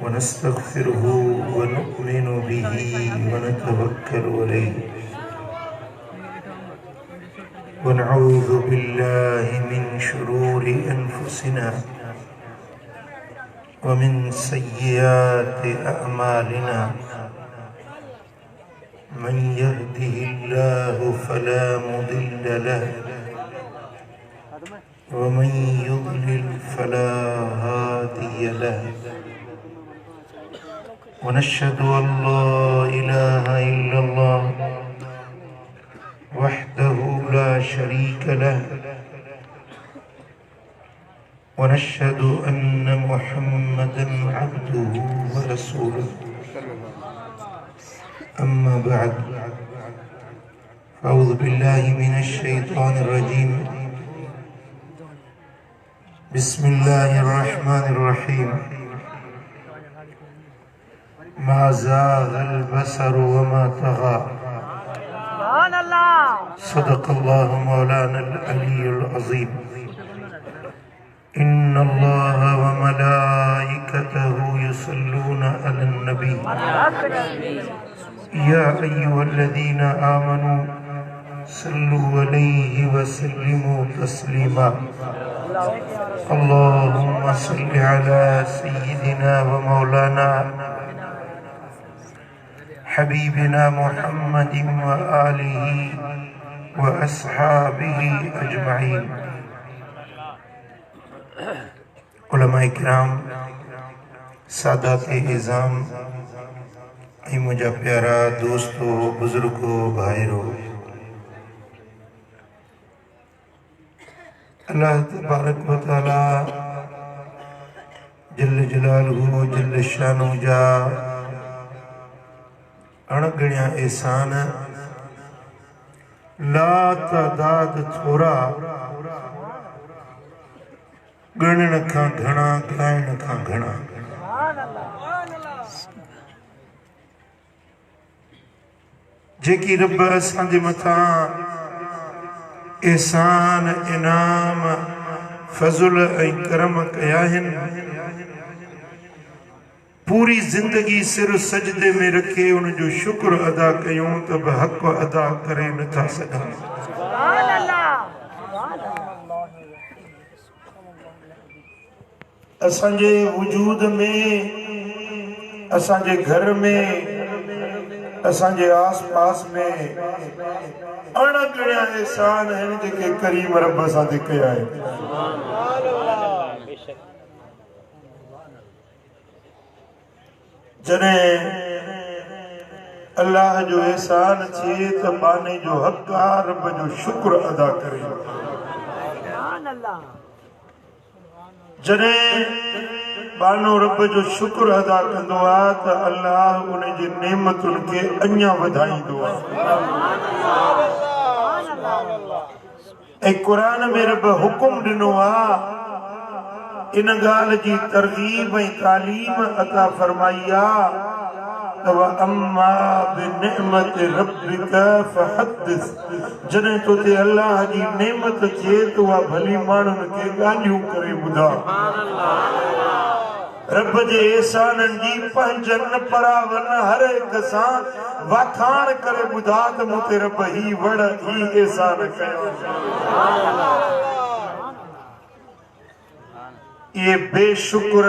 ونستغفره ونؤمن به ونتوكل عليه ونعوذ بالله من شرور أنفسنا ومن سيئات أعمالنا من يهده الله فلا مضل له ومن يضلل فلا هادي له ونشهد أن لا إله إلا الله وحده لا شريك له ونشهد أن محمدا عبده ورسوله أما بعد أعوذ بالله من الشيطان الرجيم بسم الله الرحمن الرحيم ما زاغ البصر وما طغى صدق الله مولانا العلي العظيم إن الله وملائكته يصلون على النبي يا أيها الذين آمنوا صلوا عليه وسلموا تسليما اللهم صل على سيدنا ومولانا حبيبنا محمد وآله وأصحابه أجمعين उलमा इकराम सादात इज़ाम मुझा प्यारा दोस्तों बुजुर्गों भाइयों अल्लाह तबारक व तआला जल्ल जलालहू जल्ल शानु जा अणगणिया एहसान ला तादाद थोड़ा गणन का घना गायन का घना जेकी रब असांजे मथां एहसान इनाम फज़ल ऐं करम कया आहिनि पूरी जिंदगी सिर सजदे में रखे उनजो शुक्र अदा कयूं त हक़ अदा करे नथा सघूं असांजे वजूद में असांजे घर में असांजे आस पास में अणगणिया एहसान आहिनि जेके करीम रब सां ते कया आहिनि जॾहिं अल्लाह जो एहसान थिए त बाने जो हक़ आहे रब जो शुक्र अदा करे जॾहिं बानो रब जो शुक्र अदा कंदो आहे त अल्लाह उन जी नेमतुनि खे अञा वधाईंदो आहे ऐं क़ुरान में रब हुकुम ॾिनो आहे इन ॻाल्हि जी तरगीब ऐं तालीम अता फरमाई आहे त अम्मा बिनिअमत रब्बिक फहद्दिस जॾहिं तोते अल्लाह जी नेमत थिए त उहा भली माण्हुनि खे ॻाल्हियूं करे ॿुधा रब जे एहसाननि जी पंहिंजन परावन हर हिक सां वाखाण करे ॿुधा त मूं ते रब ही वड़ ही एहसान कयो ये बेशुक्र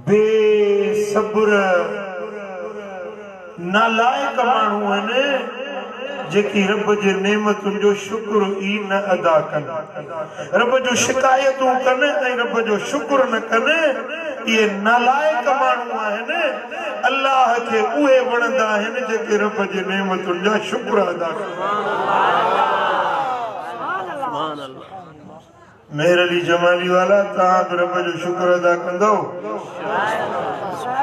बेसब्र नालायक माण्हू आहिनि जेकी रब जे नेमतुनि जो शुक्र ई न अदा कनि रब जो शिकायतूं कनि ऐं रब जो शुक्र न कनि इहे नालायक माण्हू आहिनि अल्लाह खे उहे वणंदा आहिनि जेके रब जे नेमतुनि जा शुक्र अदा कनि मेहर अली जमाली वाला तव्हां बि रब जो शुक्र अदा कंदव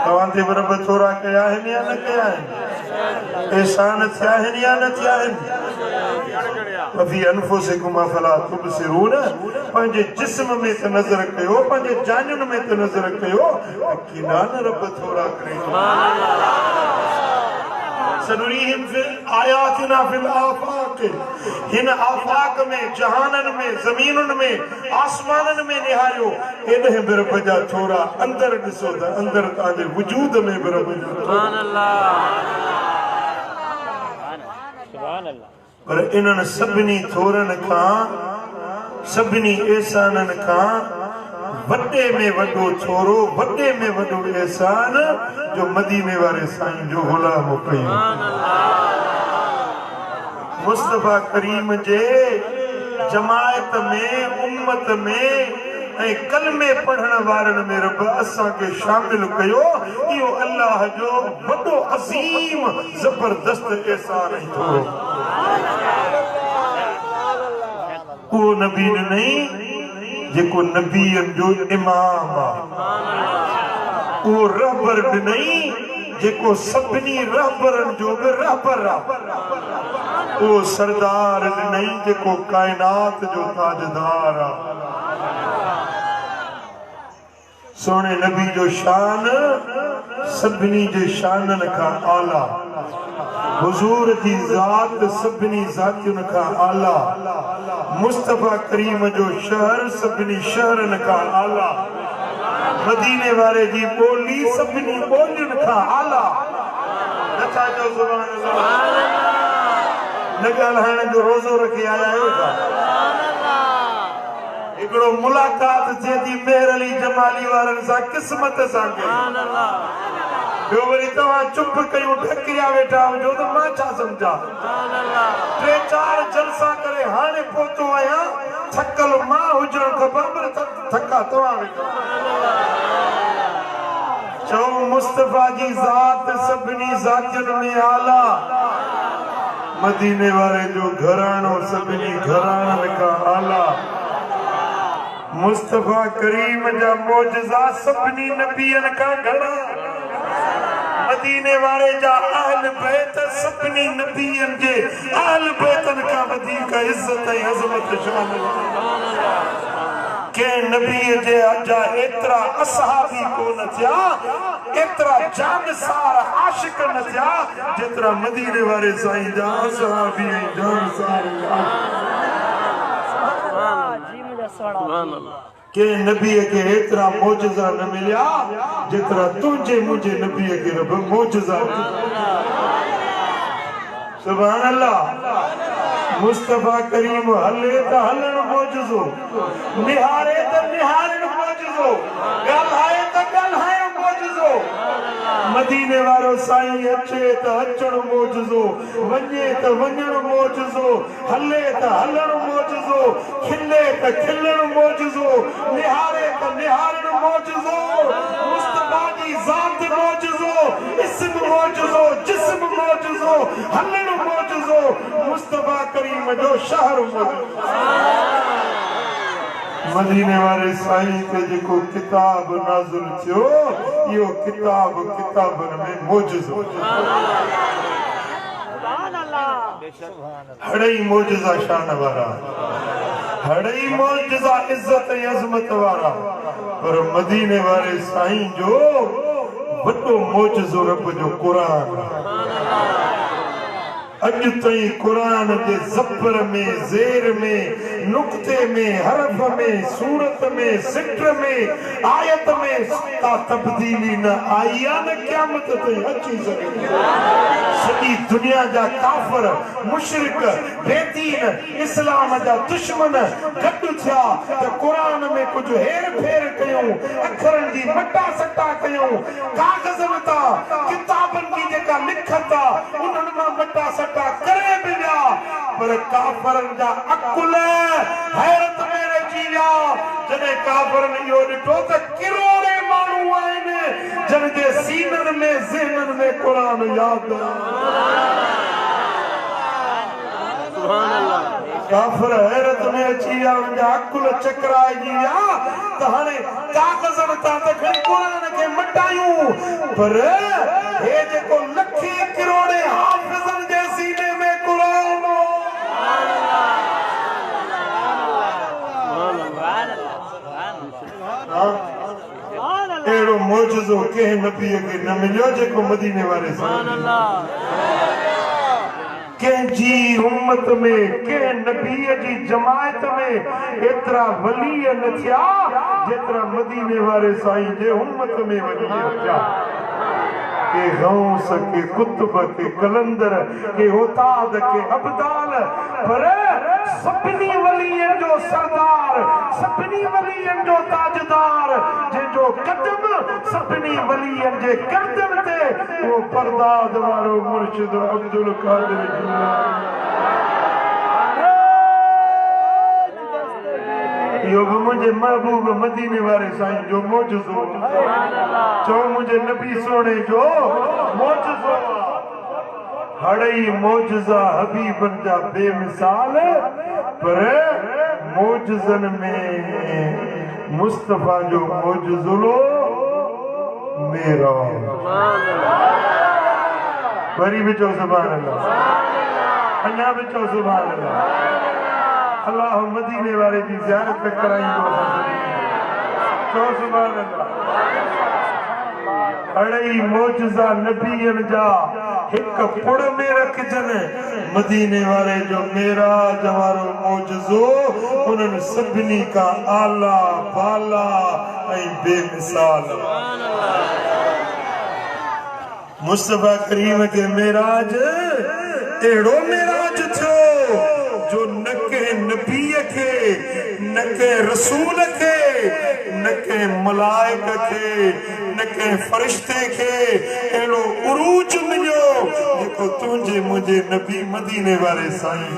तव्हां ते बि रब थोरा कया आहिनि या न कया आहिनि एहसान थिया आहिनि या न थिया आहिनि वफ़ी अनफुसिकुम अफला तुबसिरून पंहिंजे जिस्म में त नज़र कयो पंहिंजे जानियुनि में त नज़र कयो किना न रब थोरा करे सनुरीहिम आयातिना फिल आफाक, हिन आफाक में, जहानन में, जमीनुन में, आसमानन में निहारियो इन्हें बिरब जा थोरा अंदर ॾिसो त अंदर तांजे वजूद में बिरब जा सुभान अल्लाह सुभान अल्लाह। पर इन्हनि सभिनी थोरनि खां, सभिनी एहसाननि खां वॾे में वॾो थोरो, वॾे में वॾो एहसान जो मदीने वारे साईं जो गुलाम कयो मुस्तफा करीम जे जमायत में, उम्मत में ऐं कलमे पढ़ण वारनि में रब असांखे शामिल कयो। इहो अल्लाह जो वॾो अज़ीम ज़बरदस्त एहसान ऐं थोरो। उहो नबी नहीं जेको नबीअनि जो इमाम आहे, उहो रहबर नहीं जेको सभिनी रहबरनि जो बि रहबर आहे, उहो सरदार नहीं जेको कायनात जो ताजदार आहे। सोने नबी जो शान सभिनी जे शाननि खां आला, हुजूर जी ज़ात सभिनी ज़ातियुनि खां आला, मुस्तफा करीम जो शहर सभिनी शहरनि खां आला, मदीने वारे जी ॿोली सभिनी ॿोलियुनि खां आला। नथा जो सुभान अल्लाह न ॻाल्हाइण जो रोज़ो रखी आया आहियो छा? हिकिड़ो मुलाक़ात थिए थी मेहर अली जमाली वारनि सां क़िस्मत सां कई, ॿियो वरी तव्हां चुप कयूं ढकिया वेठा हुजो त मां छा सम्झा। 3-4 जलसा करे हाणे पहुतो आहियां, थकल मां हुजणु खपा पर थका तव्हां वेठा। चओ मुस्तफा जी ज़ात सभिनी ज़ातियुनि में आला, मदीने वारे जो घराणो सभिनी घराणनि खां आला, मुस्तफा करीम जा मोजज़ा सभिनी नबियनि खां घणा, मदीने वारे जा अहल बैत सभिनी नबियनि जे अहल बैतनि खां वधीक इज्जत ऐं अज़मत शामिल। के नबी जे अजा एतिरा असहाबी कोन थिया, एतिरा जानसार आशिक न थिया जेतिरा मदीने वारे साईं जा असहाबी ऐं जानसार के नबी के एतिरा मोजज़ा न मिलिया जेतिरा तुंहिंजे मुंहिंजे नबी के रब मोजज़ा। सुभान अल्लाह। मुस्तफा करीम हले त हलण मोजज़ो, निहारे त निहारण मोजज़ो, ॻाल्हाए त ॻाल्हाइण मोजज़ो। मदीने वारो साईं अचे त अचण मोजज़ो, वञे त वञण मोजज़ो, हले त हलण मोजज़ो, खिले त खिलण मोजज़ो, निहारे त निहारण मोजज़ो। मुस्तफा जी ज़ात मोजज़ो, इस्म मोजज़ो, जिस्म मोजज़ो, हलण मोजज़ो। मुस्तफा करीम जो शहर मोजज़ो। मदीने वारे साईं ते जेको किताब नाज़िल थियो, इहो किताब किताबनि में मोजज़ो। हड़ई मोजज़ा शान वारा, हड़ई मोजज़ा इज्जत ऐं अज़मत वारा, पर मदीने वारे साईं जो वॾो मोजज़ो रब जो क़ुरान। अॼु ताईं क़ुरान जे ज़बर में, ज़ेर में, नुक्ते में, हरफ में, सूरत में, ज़िक्र में, आयत में का तब्दीली न आई आहे, न क़यामत ताईं अची सघे। सॼी दुनिया जा काफ़िर, मुशरिक, बेदीन, इस्लाम जा दुश्मन गॾु थिया त क़ुरान में कुझु हेर फेर कयूं, अखरनि जी मटा सटा कयूं, काग़ज़नि तां किताबनि जी जेका लिखता उन्हनि मां मटा सटा करे बि विया, पर काफ़िरनि जा अकुल हैरत में रहिजी विया जॾहिं काफ़िरनि इहो ॾिठो त किरोड़े माण्हू आहिनि जिन जे सीननि में ज़हननि में क़ुरान यादि आहे। काफ़िर हैरत में अची विया, उनजा अकुल चकराइजी विया त हाणे काग़ज़नि तां त खणी क़ुरान खे मटायूं, पर हे जेको लखे किरोड़े हाफ़िज़नि जे सीने में क़ुरान हो, अहिड़ो मौजूदो के नबी के न मिलियो जेको मदीने वाले के जी उम्मत में के नबी जी जमायत में एतरा वली न थिया जेतरा मदीने वाले साईं जे उम्मत में वली थिया के गौस के कुतुब के कलंदर के ओताद के अब्दाल पर सपनी वलियन जो सरदार सपनी वलियन जो ताजदार जे जो कदम सपनी वलियन जे करदम ते वो परदाद वालो मुर्शिद अब्दुल कादिर यो भी मुझे महबूब मदीने वाले साईं जो मौजूदो चो मुझे नबी सोने जो मौजूदो हड़ई मौजूदा हबीबन जा बेमिसाल पर मौजूदन में मुस्तफा जो मौजूदो मेरा वरी भी चो सुभान अल्लाह अन्ना भी चो सुभान अल्लाह अल्लाह मदीने वाले की ज़ियारत पे कराइंदो चो सुभान अल्लाह अड़ई मौजूदा नबीयन जा एक पुड़ में रखजन मदीने वाले जो मेरा जवारो मौजूदो उन्हनि सभिनी का आला बाला ऐं बेमिसाल मुस्तफा करीम के मेराज एड़ो मेराज थो जो न के नबी के न के रसूल के न के मलाइक के न के फरिश्ते के एड़ो उरूज मिलो जेको तुझे मुझे नबी मदीने वाले साईं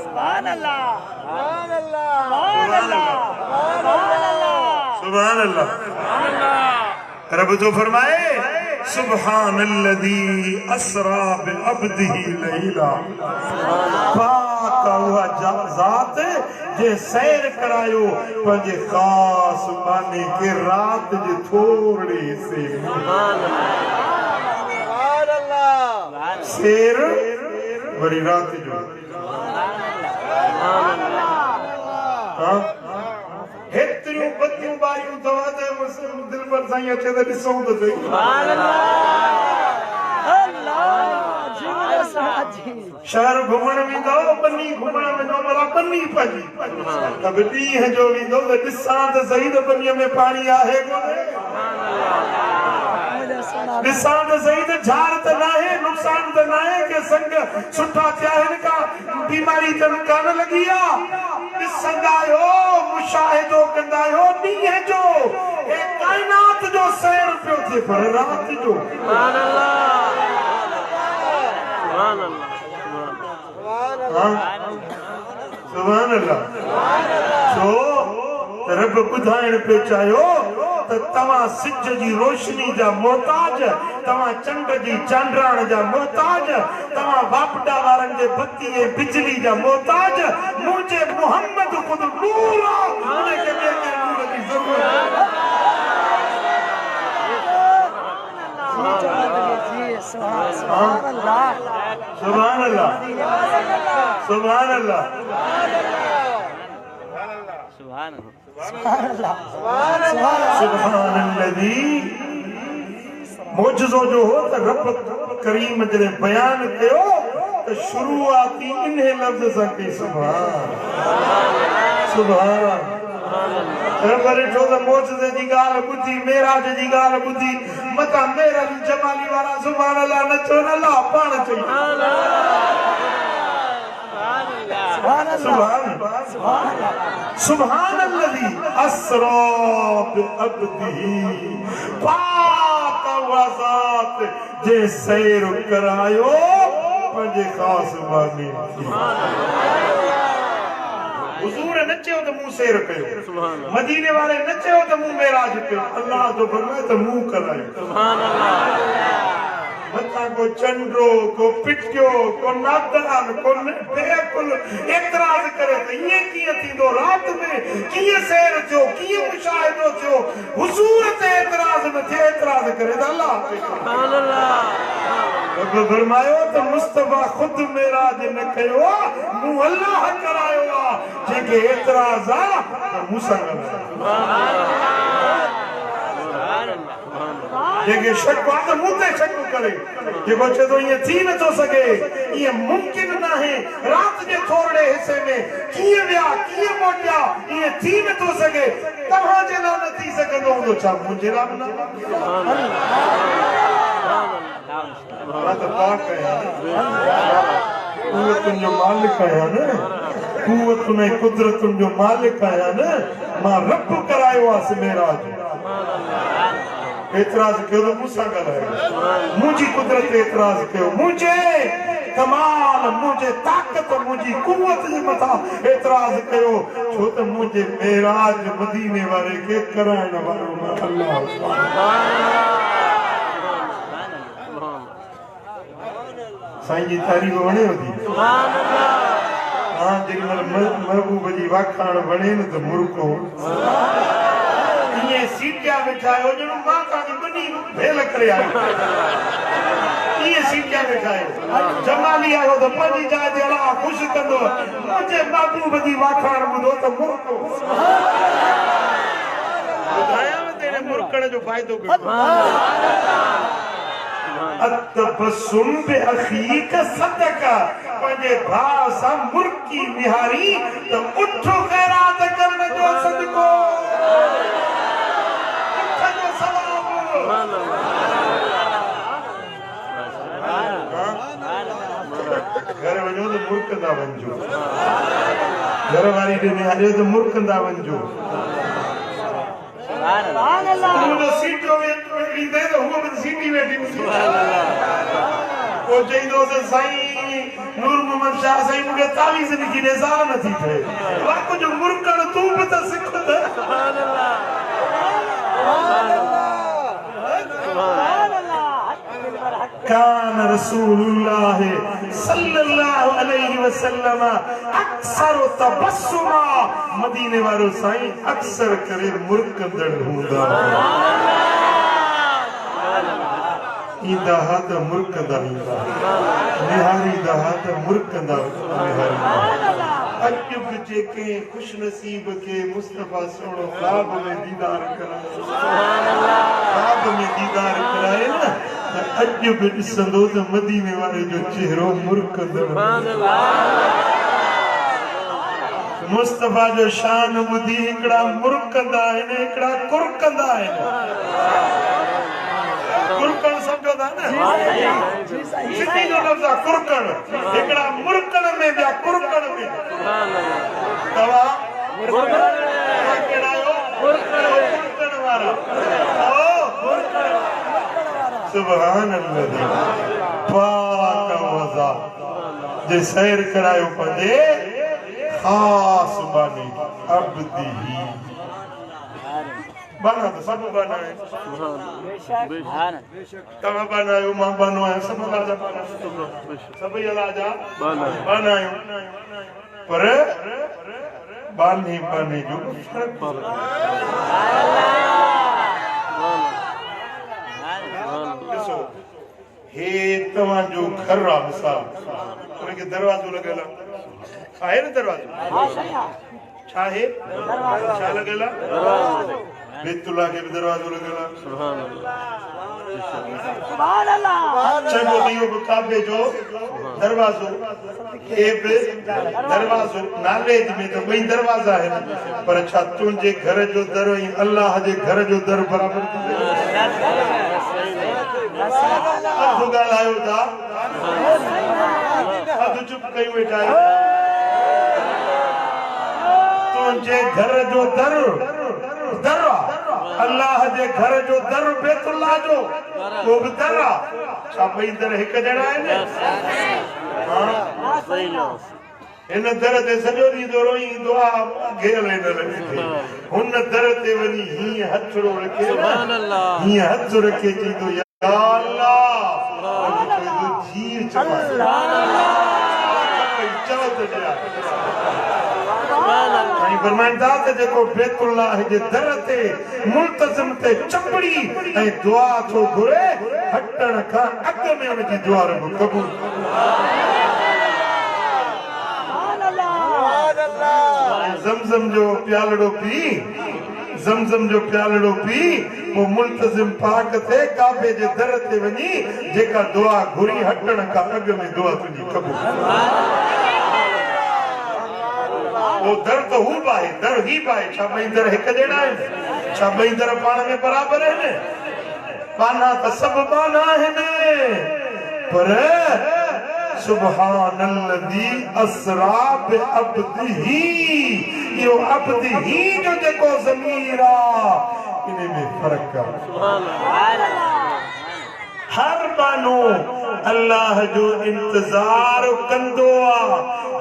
सुभान अल्लाह सुभान अल्लाह सुभान अल्लाह रब तो फरमाए सुब्हानल्लज़ी अस्रा बिअब्दिही लैला पाक हुआ ज़ात जे सैर करायो पंहिंजे खास माने के रात जे थोड़े से सुभान अल्लाह सैर वरी रात जो हां हेतरियूं बतियूं बारियूं दवा ते मुस्लिम दिल पर साईं अचे त ॾिसूं त सही सुभान अल्लाह अल्लाह जीवन साजी शहर घुमण वेंदो बन्नी घुमण वेंदो भला बन्नी पंहिंजी त बिटी है जो वेंदो त ॾिसां त सही त बन्नीअ में पाणी आहे कोन्हे ॾिसां त सही त झाड़ त नाहे नुक़सान त नाहे के संग सुठा थिया आहिनि का बीमारी त कान लॻी आहे ॾिसंदा आहियो मुशाहिदो कंदा आहियो ॾींहं जो हे काइनात जो सैर पियो थिए पर रात जो सुभान अल्लाह सुभान अल्लाह सुभान अल्लाह छो रब ॿुधाइण पियो चाहियो त तव्हां सिज जी रोशनी जा मोहताज तव्हां चंड जी चांडराण जा मोहताज तव्हां वापडा वारनि जे बत्ती ऐं बिजली जा मोहताज मुंहिंजे मोहम्मद ख़ुद नूर आहे उनखे ॿिए कंहिं नूर जी ज़रूरत सुभान अल्लाह सुभान अल्लाह सुभान अल्लाह सुभान अल्लाह सुभान अल्लाह मौजूदो जो हो त रब करीम जॾहिं बयान कयो त शुरूआती इन्हे लफ़्ज़ सां कई सुभान सुभान रब ॾिठो त मौजूदे जी ॻाल्हि ॿुधी मेराज जी ॻाल्हि ॿुधी मथां मेरल जमाली वारा सुभान अल्लाह नचो न अल्लाह पाण चई सुभान अल्लाह अस्रा बिअब्दिही पाक वज़ात जे सैर करायो पंहिंजे खास मानी हुजूर न चयो त मूं सैर कयो मदीने वाले न चयो त मूं मेराज कयो अल्लाह जो फरमाए त मूं करायो सुभान अल्लाह मथा को चंड्रो को पिटियो को नादान को बेकुल एतराज करे त ये कीअं थींदो रात में कीअं सैर थियो कीअं मुशाहिदो थियो हुजूर ते एतराज न थिए एतराज करे त अल्लाह सुभान अल्लाह रब फरमायो त मुस्तफा खुद मेराज न कयो मूं अल्लाह करायो आहे जेके एतराज आहे मूंसां सुभान अल्लाह जेके शक आहे त मूं ते शक करे जेको चए थो ईअं थी नथो सघे ईअं मुमकिन न आहे राति जे थोरे हिसे में कीअं विया कीअं मोटिया ईअं थी नथो सघे तव्हांजे लाइ न थी सघंदो हूंदो छा मुंहिंजे लाइ बि न कुवतुनि जो मालिक आहियां न कुवतुनि ऐं कुदरतुनि जो मालिक आहियां न मां रब करायो आहे सिमेराज एतराज कयो त मूंसां ॻाल्हायो मुंहिंजी कुदरत ते एतराज कयो मुंहिंजे कमाल मुंहिंजे ताक़त मुंहिंजी कुवत जे मथां एतराज कयो छो त मुंहिंजे मेराज मदीने वारे खे कराइण वारो अल्लाह साईं जी तारीफ़ वणेव थी हाँ जेकर महबूब जी वाखाण वणे न त मुर्को ये सीटिया बिठायो जणो मां कानी बनी भेल करे आयो ये सीटिया बिठायो जमाली आयो तो पंजी जाए ते अल्लाह खुश कंदो मुझे महबूब जी वाखाण ॿुधो त मुर्को ॿुधाया न तेरे मुर्कण जो फ़ाइदो अतबसुम बे अखीक सदका पंहिंजे भाउ सां मुर्की निहारी त उठो खैरात करण जो सदको घर वञो त मुर्कंदा वञो घर वारी ॾे निहारियो त मुर्कंदा वञो सीटो ईंदे त हूअ बि सीटी वेठी पोइ चईंदोसि साईं नूर मोहम्मद शाह साईं मूंखे तावीज़ लिखी ॾे साल नथी ठहे वाक़ जो मुर्कण तूं बि त सिख त कान रसूलुल्लाह सल्लल्लाहु अलैहि वसल्लम अक्सर तबस्सुमा मदीने वारो साईं अक्सर करे मुर्कंदड़ हूंदा ईंदा त मुर्कंदा ईंदा निहारी दा त मुर्कंदा निहारी अॼु बि जेके खुश नसीब के मुस्तफा सोणो ख्वाब में दीदार कराए ख्वाब में दीदार कराए न अॼु बि ॾिसंदो त मदीने वारे जो चेहरो मुर्कंदड़ मुस्तफा जो शान ॿुधी हिकिड़ा मुर्कंदा आहिनि हिकिड़ा कुरकंदा आहिनि कुरकण सम्झो था न सिंधी जो लफ़्ज़ आहे कुरकण हिकिड़ा मुर्कण में ॿिया कुरकण में तव्हां कहिड़ा आहियो कुरकण वारा सुभान अल्लाह पाक वज़ा जे सैर करायो पंहिंजे ख़ास बानी अब्दी बाना तो सब बाना है तव्हां बाना आहियो मां बानो आहियां सब राजा बाना सभई राजा बाना आहियूं पर बाने बाने जो फर्क ॾिसो हे तव्हांजो घर आहे मिसाल उनखे दरवाज़ो लॻियल आहे न दरवाज़ो छा आहे छा लॻियल आहे बैतुल्लाह के भी दरवाज़ो लॻियल आहे सुभान अल्लाह चङो ॾींहुं बि काबे जो दरवाज़ो हे बि दरवाज़ो नालेज में त ॿई दरवाज़ा आहिनि पर छा तुंहिंजे घर जो दर ऐं अल्लाह जे घर जो दर बराबरि अधु ॻाल्हायो था अधु चुप कयूं वेठा आहियो तुंहिंजे घर जो दर दर अल्लाह जे घर जो दर बैतुल्लाह जो वो भी दर छा ॿई दर हिकु जहिड़ा आहिनि इन दर ते सॼो ॾींहुं थो रोई दुआ घेल न लॻी थिए हुन दर ते वञी हीअं हथड़ो रखे हीअं हथ रखे चईंदो या अल्लाह जीर चवाए चओ त साईं फरमाइनि था त जेको बैतुल्लाह जे दर ते मुल्तज़िम ते चपड़ी ऐं दुआ थो घुरे हटण खां अॻु में उनजी दुआ रब क़बूल ज़मज़म जो प्यालड़ो पी ज़मज़म जो प्यालड़ो पी वो मुल्तज़िम पाक थे काबे जे दर ते वनी जेका दुआ घुरी हटण का अग में दुआ तुझी कबूल वो दर तो हू पाए दर ही पाए छा बई दर एक जड़ा है छा बई दर पाण में बराबर है ने पाना तो सब पाना है ने पर सुबहानल्लज़ी असरा बि अब्दिही यो अब्दिही जो जेको ज़मीर आ इने में फर्क आ सुभान अल्लाह हर बानो अल्लाह जो इंतजार कंदो आ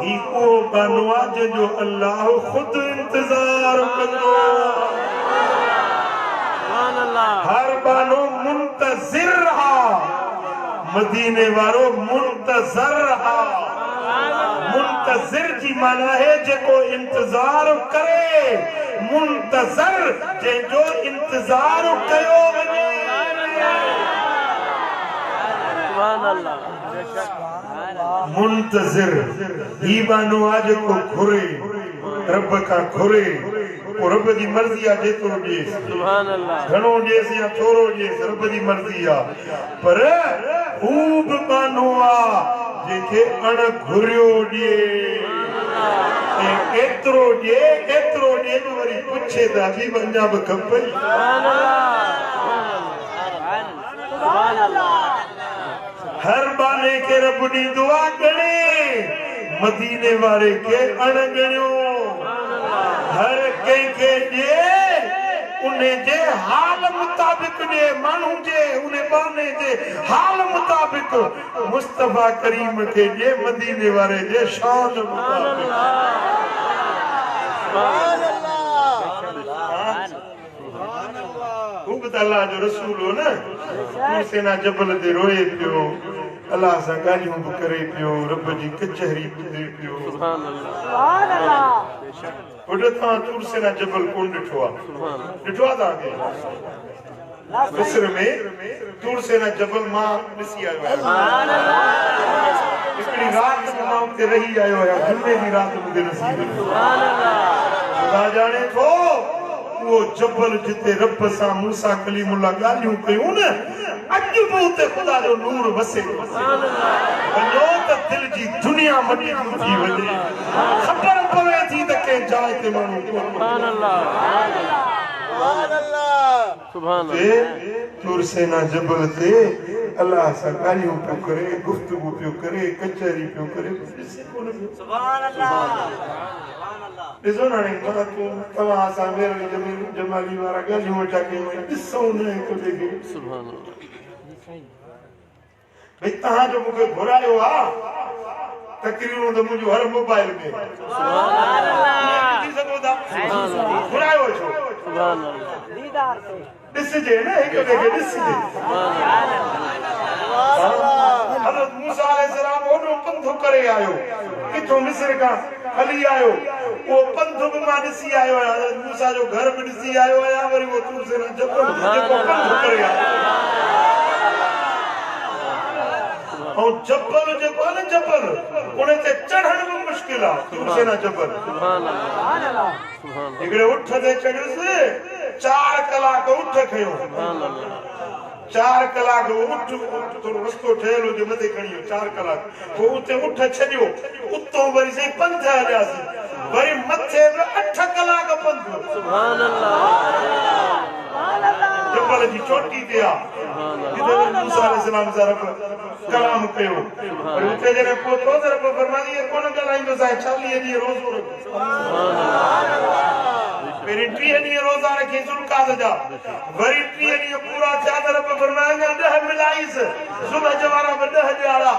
ही को बानो आ जो अल्लाह खुद इंतजार कंदो आ सुभान अल्लाह हर बानो मुंतज़िर आ मदीने वारो मुंतज़र आ मुंतज़िर की माना है जेको इंतजार करे मुंतज़र जे जो इंतजार कयो वने सुभान अल्लाह मुंतज़िर ही बानो आज को घुरे रब का घुरे वो रब जी मर्जी आ जेतो जे सुभान अल्लाह घणो जेस या थोरो जेस रब जी मर्जी आ पर खूब बानो आ जेके अण घुरियो जे एतरो जे वरी पुछे ता भी वञा ब खपई सुभान अल्लाह हर बाने के रब दी दुआ करे मदीने वाले के अण गणियो हर कहीं के जे उन्हें जे हाल मुताबिक जे मानू जे उन्हें बाने जे हाल मुताबिक मुस्तफा करीम के जे मदीने वाले जे शान मुताबिक सुभान अल्लाह खूब अल्लाह जो रसूल हो ना सेना जबल दे रोए पियो अल्लाह सा गालियों भी करे पियो रब जी कचहरी दे पियो सुभान अल्लाह उड़ता तूर सेना जबल कोन डिठवा ता के मिस्र में तूर सेना जबल मां मिसी आयो है सुभान अल्लाह इकड़ी रात मां उते रही आयो है जुमे दी रात मुझे नसीब सुभान अल्लाह खुदा जाने थो वो जबल जिते रब सा मूसा कलीमुल्लाह गालियों कयूं न अज उते खुदा जो नूर वसे सुभान अल्लाह वञो त दिल जी दुनिया मटी थी वञे खबर पवे थी त के जाए ते मानू सुभान अल्लाह सुभान अल्लाह सुभान अल्लाह तूर सेना जबल ते अल्लाह सा गालियों पे करे गुफ्तगू पे करे कचहरी पे करे सुभान अल्लाह सुभान अल्लाह ॾिसो ना मां तूं तव्हां सां मेरे जमाली वारा गालियूं टाके ॾिसो न हिकु ॿिए खे सुभान अल्लाह भई तव्हां जो मूंखे घुरायो आ तकरीरूं त मुंहिंजो हर मोबाइल में सुभान अल्लाह ॾिसी सघो था घुरायो छो सुभान अल्लाह दीदार ते ॾिसजे न हिकु ॿिए खे ॾिसजे सुभान अल्लाह हज़रत मूसा अलैहिस्सलाम ओॾो पंधु करे आयो किथों मिस्र का हली आयो वो पंधु भी मां ॾिसी आयो है हज़रत मूसा जो घर भी ॾिसी आयो है वरी वो तूर सेना जबल जेको पंधु करे आयो और जबल जेको न जबल उन ते चढ़ण भी मुश्किल आ तूर सेना जबल सुभान अल्लाह सुभान हिकड़े उठ ते चढ़ियुसि 4 कलाक उठ खयो सुभान अल्लाह 4 कलाक उठ तो रस्तो ठेलो जे मथे खणियो 4 कलाक वो उते उठ छडियो उतो वरी से पंध हलियासी वरी मथे में 8 कलाक पंध सुभान अल्लाह सुभान अल्लाह जबल जी चोटी ते आ जिते मूसा अलैहिस्सलाम सा रब कलाम कयो और उते जने पोतो रब फरमाई कोन गलाइंदो सा 40 डी रोज़ो सुभान अल्लाह मेरी 3 डी रोज़ा रखी जुल्काद जा वरी 3 डी पूरा चादर पर फरमाया 10 मिलाइस सुबह जवारा में 10 ॾियारा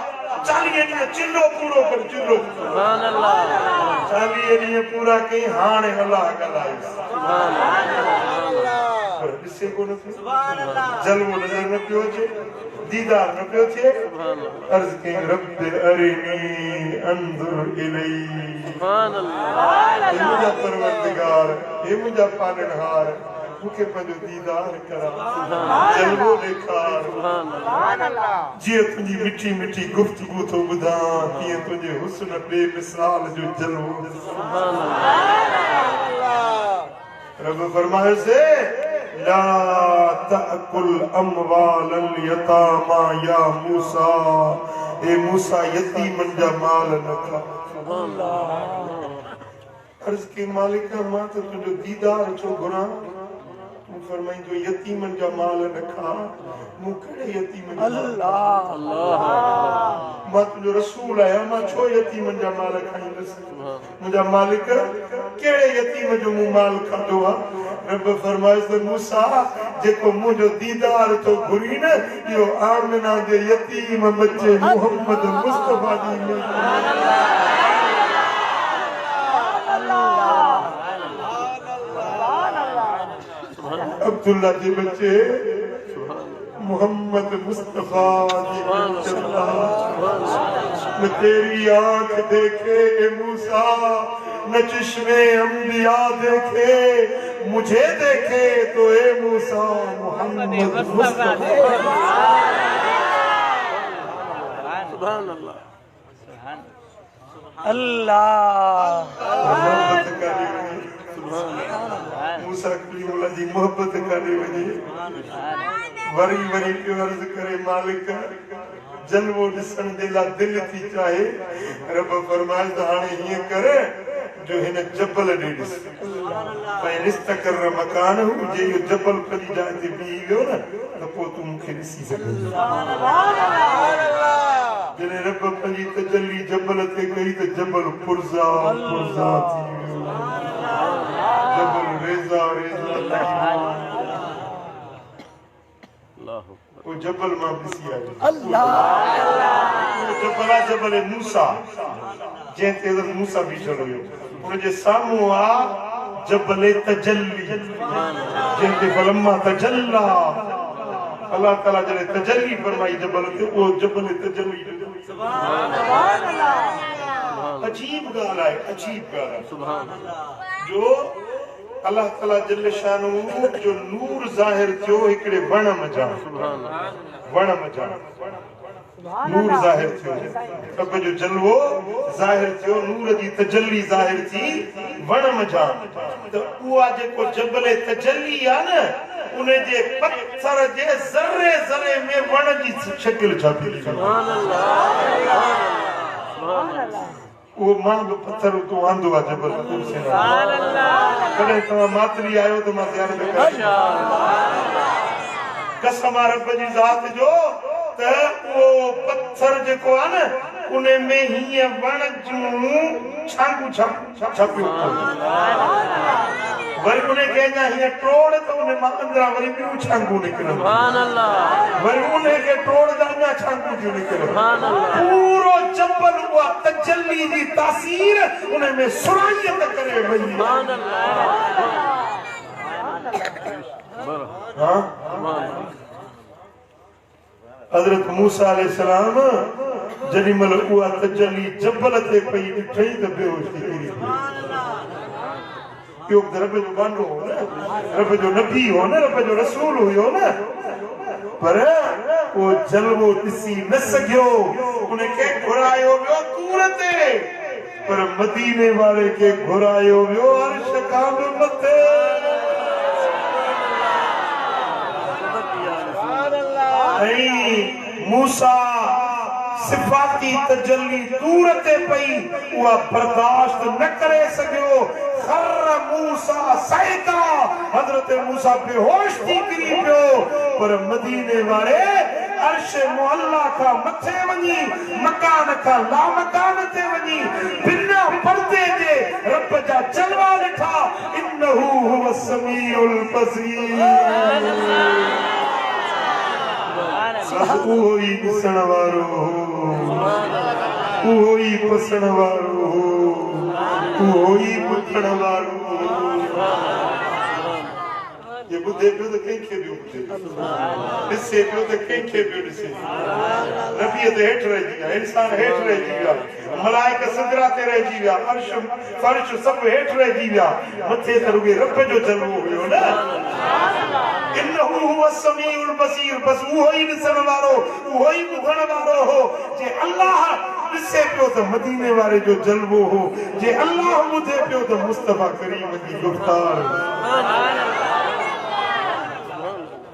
40 डी चिल्लो पूरो कर चिल्लो सुभान अल्लाह 40 डी पूरा कई हाणे अल्लाह गलाइस सुभान अल्लाह पर इससे को न सुभान अल्लाह जलवो नजर न पियो छे दीदार न पियो छे अर्ज के रब अरिनी अंजुर इलै सुभान अल्लाह हे मुझा परवरदिगार हे मुझा पालनहार मुखे पंहिंजो दीदार करा जलवो ॾेखार सुभान अल्लाह जीअं तुंहिंजी मिठी मिठी गुफ्तगू थो ॿुधां तीअं तुंहिंजे हुस्न बेमिसाल जो जलवो सुभान अल्लाह रब फरमाए से ला तअकुल अमवालल यतामा या मूसा, ए मूसा यतीमन जा माल न खा। अर्ज की मालिका मां तो तुझो दीदार छो घुरा, तू फरमाई जो यतीमन जा माल न खा, मूं कड़े यतीमन अल्लाह अल्लाह मां तुझो रसूल आया, मां छो यतीमन जा माल खाईंदस? मुझा मालिक केड़े यतीम जो मूं माल खाधो आहे? रब फरमाए त मूसा जेको मुझो दीदार तो घुरी न, यो आमिना जे यतीम बच्चे मोहम्मद मुस्तफा दी अब्दुल्ला के बच्चे मोहम्मद मुस्तफा न तेरी आंख देखे ए मूसा, न चश्मे अंबिया देखे, मुझे देखे तो ए मूसा मोहम्मद मुस्तफा। सुभान अल्लाह मूसा कलीमुल्लाह जी मोहब्बत करे वञे, वरी वरी पियो अर्ज करे मालिक जलवो ॾिसण जे लाइ दिलि थी चाहे। रब फरमाए त हाणे हीअं कर जो हिन जबल ॾे ॾिस, ऐं इस्तकर मकान हुजे इहो जबल पंहिंजी जाइ ते बीही वियो न त पोइ तूं मूंखे ॾिसी सघंदी। जॾहिं रब पंहिंजी तजल्ली जबल ते कई त जबल पुरज़ा पुरज़ा थी वियो, जबल रेज़ा रेज़ा वो जबल मां ॾिसी आयो। अल्लाह जबल आहे जबल मूसा, जंहिं ते हज़रत मूसा बीठल हुयो, उन जे साम्हूं आहे जबल तजल्ली, जंहिं ते फलम्मा तजल्ला अल्लाह ताला जॾहिं तजल्ली फरमाई जबल ते, उहो जबल तजल्ली। सुभान अल्लाह, अजीब ॻाल्हि आहे, अजीब ॻाल्हि आहे। सुभान अल्लाह जो अल्लाह ताला जल्ल शानू जो नूर ज़ाहिर थियो हिकड़े वण मजा, वण मजा नूर ज़ाहिर थियो, रब जो जलवो ज़ाहिर थियो, नूर जी तजल्ली ज़ाहिर थी वण मजा। त उहा जेको जबल तजल्ली आ न, उन जे पत्थर जे ज़र्रे ज़र्रे में वण जी शक्ल छापी। सुभान अल्लाह सुभान अल्लाह। वो मां जो पत्थर तो आंदो आ जबल से। सुभान अल्लाह। कदे तमा मातरी आयो तो मां ज़ियारत कर। माशाअल्लाह। कसम रब जी ज़ात जो त वो पत्थर जेको आ न, उने में ही वण जूं छांगू छपियो। वरी उन्हें कहना ही टोड़ तो उन्हें मां अंदरा वरी भी छांगू निकलो। सुभान अल्लाह। वरी उन्हें के टोड़ दाना छांगू जो निकलो। सुभान अल्लाह। पूरो जबल हुआ तजल्ली दी तासीर उन्हें में सुरायत करे वई। सुभान अल्लाह। हां हजरत मूसा अलैहिस्सलाम जॾहिं महिल उहा तजल्ली जबल ते पई ॾिठई त बेहोश थी गिरी। यो रब जो बानो हो न, रब जो नबी हो न, रब जो रसूल हुयो न, पर वो जलवो ॾिसी न सघियो, उनखे घुरायो वियो दूर ते, पर मदीने वारे खे घुरायो वियो अर्श खां बि मथे। मूसा सिफाती तजल्ली दूर ते पई, उहा बर्दाश्त न करे सघियो। खर मूसा सैदा, हजरत मूसा बेहोश थी गिरी पियो, पर मदीने वारे अर्श मुअल्ला का मथे वञी मकान का ला मकान ते वञी बिना पर्दे जे रब जा जलवा ॾिठा। इन्नहु हुवस समीउल बसीर। उहो ई ॾिसण वारो, उहो ई पुछण वारो, उहो ई ॿुधण वारो। ये ॿुधे पियो त कंहिंखे बि ॿुधे, ॾिसे पियो त कंहिंखे बि ॾिसे। नबीअ ते हेठि रहिजी विया, इंसान हेठि रहिजी विया, मलाइका सिदरा ते रहिजी विया, अर्श फर्श सभु हेठि रहिजी विया, मथे त रुॻे रब जो जलवो हुयो न। इन्नहु हुव समीउल बसीर, बस उहो ई ॾिसण वारो, उहो ई ॿुधण वारो हो। जे अल्लाह ॾिसे पियो त मदीने वारे जो जलवो हो, जे अल्लाह ॿुधे पियो त मुस्तफा करीम जी गुफ्तार।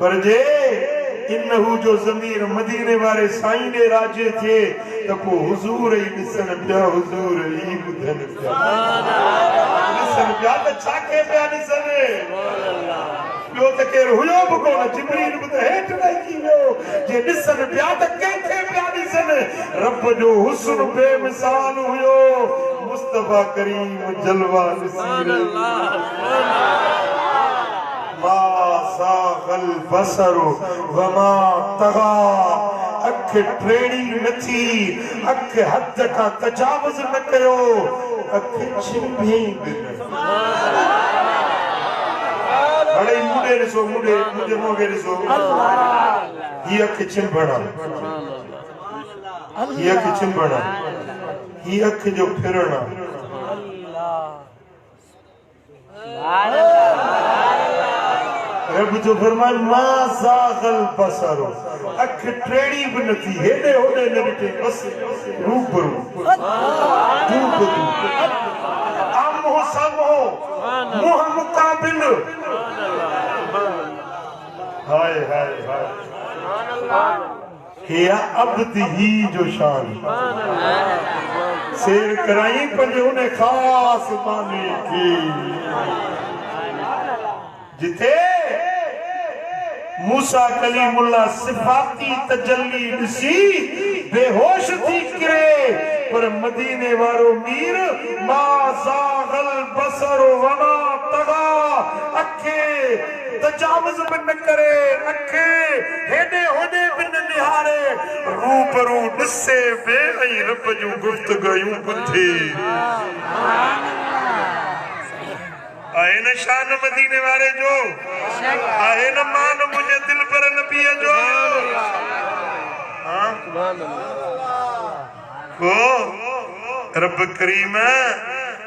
पर जे इन्हू जो ज़मीर मदीने वारे साईं ॾे राजे थे त पोइ हुजूर ई ॾिसण पिया, हुजूर ई ॿुधण पिया, ॾिसण पिया त छा के पिया ॾिसण। ॿियो त केरु हुयो बि कोन, जिब्रील बि त हेठि रहिजी वियो। जे ॾिसण पिया त कंहिंखे पिया ॾिसण, रब जो हुस्न बेमिसाल हुयो, मुस्तफा करीम जलवा ॾिसी। मा सागल बसरु वमा तगा, अख ट्रेड़ी न थी, अख हद का तजावुज़ न कयो, अख छिंभे बि न। अरे मुंडे ॾिसो, मुंडे मुंहिंजे मोगे ॾिसो, ही अख छिंभणा, ही अख छिंभणा, ही अख जो फिरणा। रब जो फरमान मा सागल बसरु, अख ट्रेड़ी भी न थी, हेॾे होॾे न ॾिठे, बस रूबरू रूबरू, आमो साम्हूं मुंहं मुक़ाबिल। हाय हाय हाय, या अब्द ही जो शान शेर कराई पंहिंजे उन ख़ास माने की, जिथे मूसा कलीमुल्लाह सिफाती तजल्ली ॾिसी बेहोश थी किरे, पर मदीने वारो मीर मा ज़ागल बसर वमा तगा, अखे तजावुज़ भी न करे, अखे हेॾे होॾे भी न निहारे, रूबरू ॾिसे बे ऐं रब जूं गुफ़्तगूं ॿुधे। आहे न शान मदीने वारे जो, आहे न मान मुझे दिल पर नबी जो। हाँ को रब करीम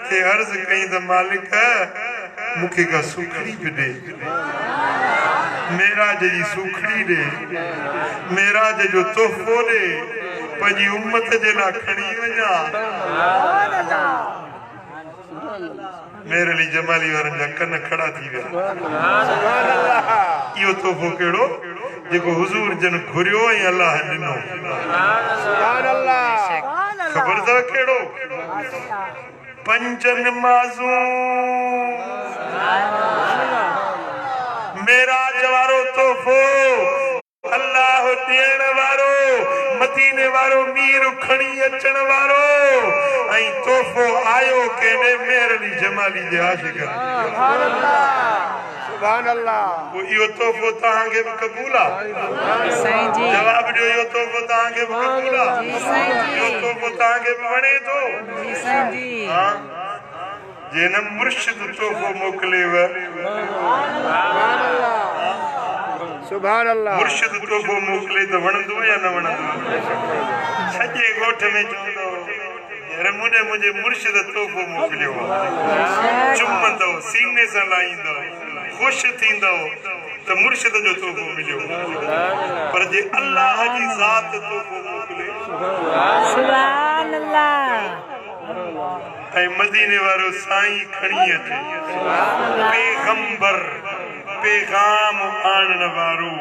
के अर्ज कई त मालिक मुखे का सुखड़ी भी दे, मेराज जी सुखड़ी दे, मेराज जो तोहफो दे, पंहिंजी उम्मत जे लाइ खणी वञा। मेरे लिए जमाली वारनि जा कन खड़ा थी विया। इहो तोहफो कहिड़ो जेको हुजूर जन घुरियो ऐं अल्लाह ॾिनो। ख़बर अथव कहिड़ो? पंज नमाज़ूं मेराज वारो तोहफो, अल्लाह ॾियण वारो, मदीने वारो मीर खणी अचण वारो, ऐं तोहफो आयो केने मेरली जमाली जे आशिक़। सुभान अल्लाह। वो इहो तोहफो तव्हांखे बि क़बूल आहे? साईं जी जवाब ॾियो, इहो तोहफो तव्हांखे बि क़बूल आहे? जी साईं जी। इहो तोहफो तव्हांखे बि वणे थो? जी साईं जी। हां, जे न मुर्शिद तोहफो मोकिलेव, सुभान अल्लाह, मुर्शिद तोहफो मोकिले त वणंदो या न वणंदो? सॼे ॻोठ में चवंदो मुंहिंजे मुंहिंजे मुर्शिद तोहफो मोकिलियो, चुमंदो, सीने सां लाहींदो, ख़ुशि थींदो त मुर्शिद जो तोहफो मिलियो। पर जे अल्लाह जी ज़ात तोहफो मोकिले, सुभान अल्लाह, ऐं मदीने वारो साईं खणी अचे, पैगंबर पैगाम आणण वारो,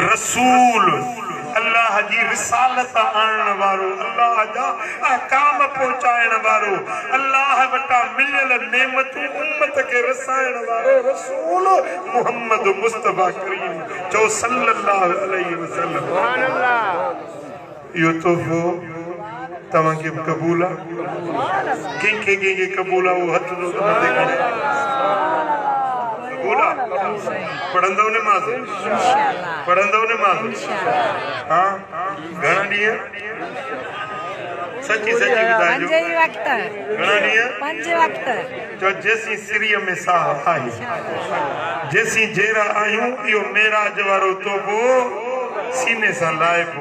रसूल अल्लाह जी रिसालत आणण वारो, अल्लाह जा अहकाम पहुचाइण वारो, अल्लाह वटां मिलियल नेमतूं उम्मत खे रसाइण वारो रसूल मुहम्मद मुस्तफा करीम जो सल्लल्लाहु अलैहि वसल्लम। सुभान अल्लाह। इहो तोहफो तव्हांखे बि क़बूल आहे? कंहिंखे कंहिंखे क़बूल आहे उहो हथ जो मथे खणे। पढ़ंदव नमाज़? पढ़ंदव नमाज़? हाँ, घणा ॾींहं? सची सची ॿुधाइजो, घणा ॾींहं? 5 वक्त। जो जेसीं सिरीअ में साह आहे, जेसीं जेरा आहियूं, इहो मेराज वारो तोहफो सीने सां लाइबो,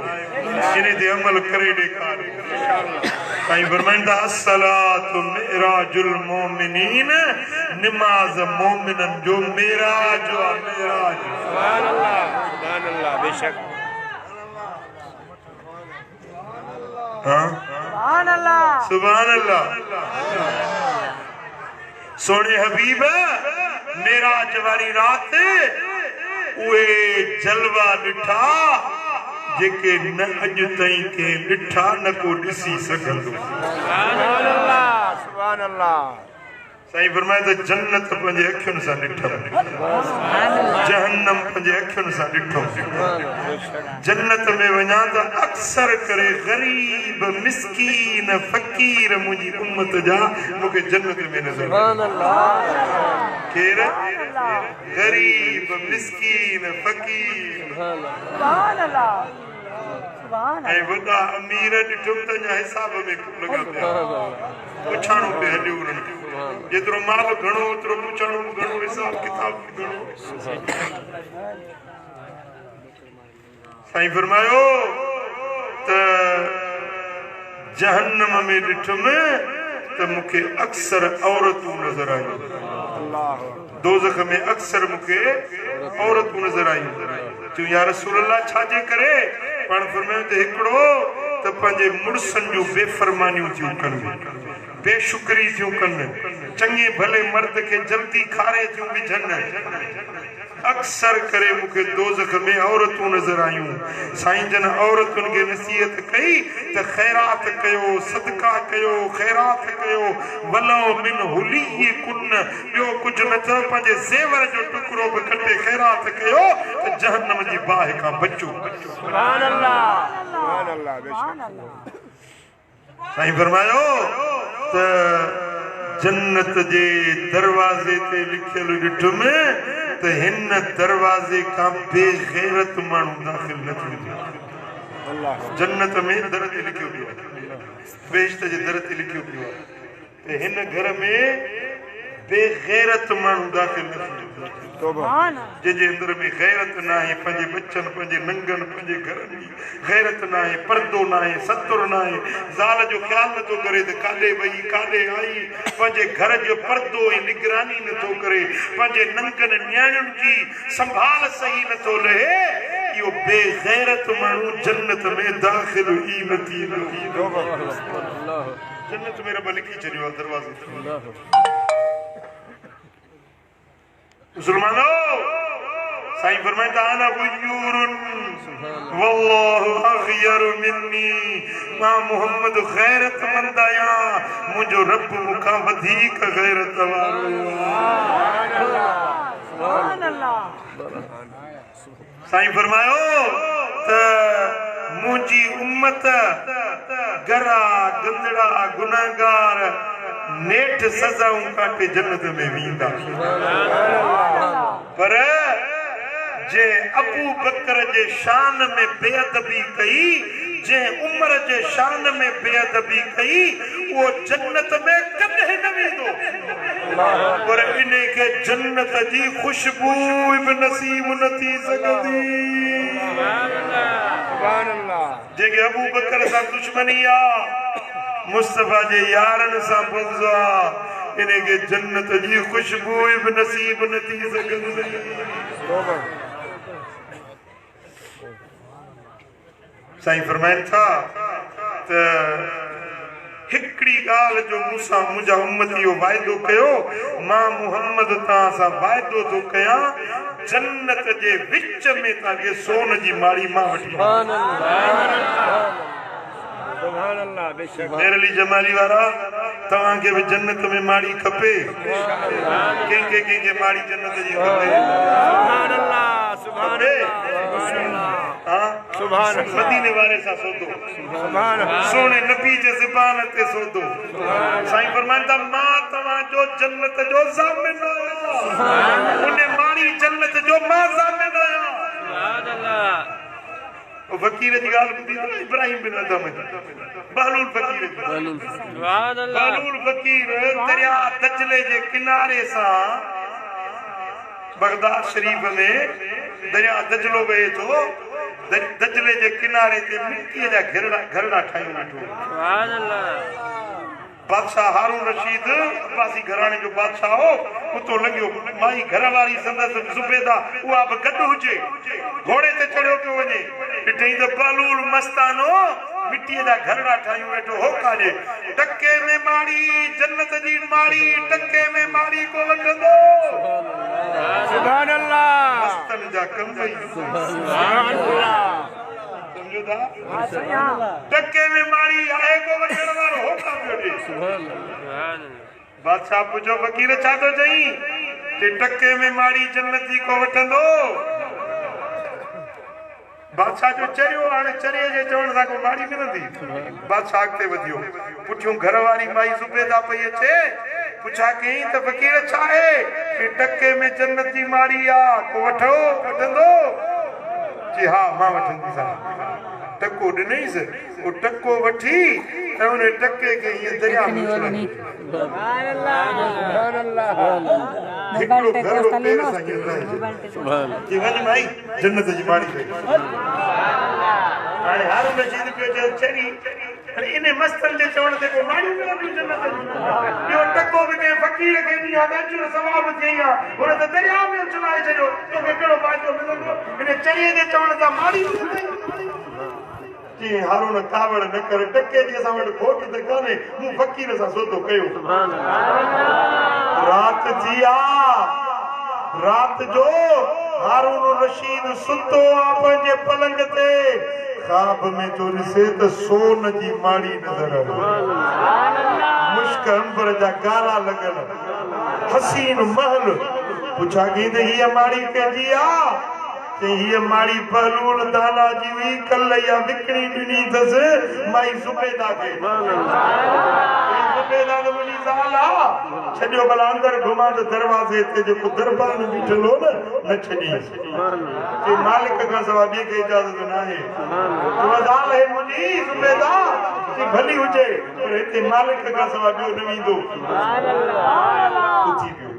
इन ते अमल करे ॾेखार। साईं फरमाईंदा अस्सलातु मिराजुल मोमिनीन, नमाज़ मोमिनन जो मेराज आहे, मेराज। सुभान अल्लाह, सुभान अल्लाह, बेशक। हाँ सुभान अल्लाह। सोने हबीब मेराज वारी रात उए जलवा ॾिठा जेके न अॼु ताईं के ॾिठा न को ॾिसी सघंदो। सुभान अल्लाह। साईं फरमाए त जन्नत पंहिंजे अखियुनि सां ॾिठम, जहन्नम पंहिंजे अखियुनि सां ॾिठम। जन्नत में वञा त अक्सर करे गरीब मिस्कीन फ़कीर मुंहिंजी उम्मत जा मूंखे जन्नत में नज़र केर गरीब मिस्कीन फ़कीर ऐं वॾा अमीर ॾिठुम त अञा हिसाब में लॻा पिया पुछाणो पे हलियो उन्हनि खे। जेतिरो माल घणो ओतिरो पुछाणो घणो, हिसाब किताब घणो। साईं फरमायो त जहन्नम में ॾिठुम त मूंखे अक्सर औरतूं नज़र आयूं, दोज़ख में अक्सर मूंखे औरतूं नज़र आयूं। चयूं या रसूल अल्लाह छाजे करे? पाण फरमायो त हिकिड़ो त पंहिंजे मुड़सनि जूं बेफ़रमानियूं थियूं कनि, बेशुक्री थियूं कनि, चङे भले मर्द खे जल्दी खारे थियूं विझनि। अक्सर करे मूंखे दोज़ख में औरतूं नज़र आयूं। साईं जन औरतुनि खे नसीहत कई त ख़ैरात कयो, सदका कयो, ख़ैरात कयो, वलो मिन हुली कुन, ॿियो कुझु न थियो, पंहिंजे ज़ेवर जो टुकड़ो बि कटे ख़ैरात कयो त जहन्नम जी बाहि खां बचो। सुभान अल्लाह, सुभान अल्लाह। साईं फरमायो त जन्नत जे दरवाजे ते लिखियल ॾिठुम त हिन दरवाजे खां बेग़ैरत माण्हू दाख़िल न थींदो। जन्नत में दर ते लिखियो पियो आहे, बेश्त जे दर ते लिखियो पियो आहे त हिन घर में बेग़ैरत माण्हू दाख़िल न थींदो। जंहिंजे अंदर में गैरत न आहे, पंहिंजे बच्चनि, पंहिंजे नंगनि, पंहिंजे घरनि जी गैरत न आहे, पर्दो न आहे, सतुर न आहे, ज़ाल जो ख़्यालु नथो करे त काॾे वई काॾे आई, पंहिंजे घर जो पर्दो ऐं निगरानी नथो करे, पंहिंजे नंगनि न्याणियुनि जी संभाल सही नथो लहे, इहो बेग़ैरत माण्हू जन्नत में दाख़िल ई न थींदो। जन्नत में रब लिखी छॾियो आहे दरवाज़े ते। मुसलमानो साईं फरमाईंदा आना गुयूरुन वल्लाहु अग़यरु मिन्नी, मां मोहम्मद गैरतमंद आहियां, मुंहिंजो रब मूंखां वधीक गैरत वारो। सुभान अल्लाह। साईं फरमायो त मुंहिंजी उम्मत गरा गंदड़ा गुनाहगार नेठ सजाऊं काटे जन्नत में वेंदा, पर जे अबू बकर जे शान में बेअदबी कई, जे उमर जे शान में बेअदबी कई, वो जन्नत में कॾहिं न वेंदो, पर इने के जन्नत जी खुशबू बि नसीब न थी सघंदी। सुभान अल्लाह। जेके अबू बकर सां दुश्मनी आ, मुस्तफा जे यारनि सां बुग़्ज़ आ, इने के जन्नत जी खुशबू बि नसीब न थी सघंदी। साईं फरमाइनि था त हिकिड़ी ॻाल्हि जो मूंसां मुंहिंजा उम्मतीअ वाइदो कयो, मां मुहम्मद तव्हां सां वाइदो थो कयां, जन्नत जे विच में तव्हांखे सोन जी माड़ी मां वठी। मेरली जमाली वारा तव्हांखे बि जन्नत में माड़ी खपे, कंहिंखे कंहिंखे माड़ी जन्नत जी खपे। मदीने वारे सां सोदो, सोने नबी जे ज़बान ते सोदो। साईं फरमाईंदा मां तव्हांजो जन्नत जो ज़ामिन आहियां, उन माड़ी जन्नत जो मां ज़ामिन आहियां। फकीर जी ॻाल्हि ॿुधी त इब्राहिम बिन अदम बहलूल फकीर, बहलूल फकीर दरिया दजले जे किनारे सां बगदाद शरीफ में दरिया दजलो वहे थो, दजले जे किनारे ते मिटीअ जा घरड़ा ठाहियूं वेठो। बादशाह हारून रशीद अब्बासी घराणे जो बादशाह हो उतो लंघियो माई घरवारी संदस ज़ुबैदा उहा बि गॾु हुजे घोड़े ते चढ़ियो पियो वञे ॾिठई त बलूल मस्तानो मिट्टीअ जा घरड़ा ठाहियूं वेठो हो काजे टके में माड़ी जन्नत जी माड़ी टके में माड़ी को वठंदो सुभान अल्लाह मस्तन जा कम भई सुभान अल्लाह टके में मारी आए को वठण वारो हो का पियो सुभान अल्लाह बादशाह पुछो फकीर छा तो चई ते टके में मारी जन्नत जी को वठंदो बादशाह जो चरियो हाणे चरिये जे चवण सां को मारी मिलंदी बादशाह अॻिते वधियो पुछियो घरवारी माई ज़ुबैदा पई अचे पुछा कई त फकीर छा आहे कि टके में जन्नत जी मारी आ को वठंदो जी हा मां वठंदीसां टको ॾिनईसि वो टको वठी ऐं उन टके खे हीअं दरिया में उछलंदी सुभान अल्लाह हिकिड़ो घरड़ो पेर सां हीअं जी वञ भाई जन्नत जी माड़ी कई हाणे हारून रशीद पियो चए चरी अरे इने मस्तन जे चवण ते को माड़ी मिलंदी जन्नत ॿियो टको बि कंहिं फ़क़ीर खे ॾिया त अजर सवाब थियई आहे हुन त दरिया में उछलाए छॾियो तोखे कहिड़ो फ़ाइदो मिलंदो इन चरीअ जे चवण सां माड़ी मिलंदी जी हारून कावड़ न कर टके जी असां वटि खोट त कान्हे मूं फ़क़ीर सां सौदो कयो रात थी आहे रात जो हारून रशीद सुतो आहे पंहिंजे पलंग ते ख्वाब में तो ॾिसे त सोन जी माड़ी नज़र आई मुश्क अंबर जा गारा लॻल हसीन महल पुछा कई त हीअ माड़ी कंहिंजी आहे हीअ माड़ी बलूल दाना जी हुई कल या विकिणी ॾिनी अथसि माई ज़ुबैदा खे ज़ुबैदा त मुंहिंजी ज़ाल आहे छॾियो भला अंदरि घुमा त दरवाज़े ते जेको दरबार में बीठल हो न छॾीसि जे मालिक खां सवाइ ॿिए खे इजाज़त न आहे जो ज़ाल आहे मुंहिंजी ज़ुबैदा जी भली हुजे पर हिते मालिक खां सवाइ ॿियो न ईंदो उथी पियो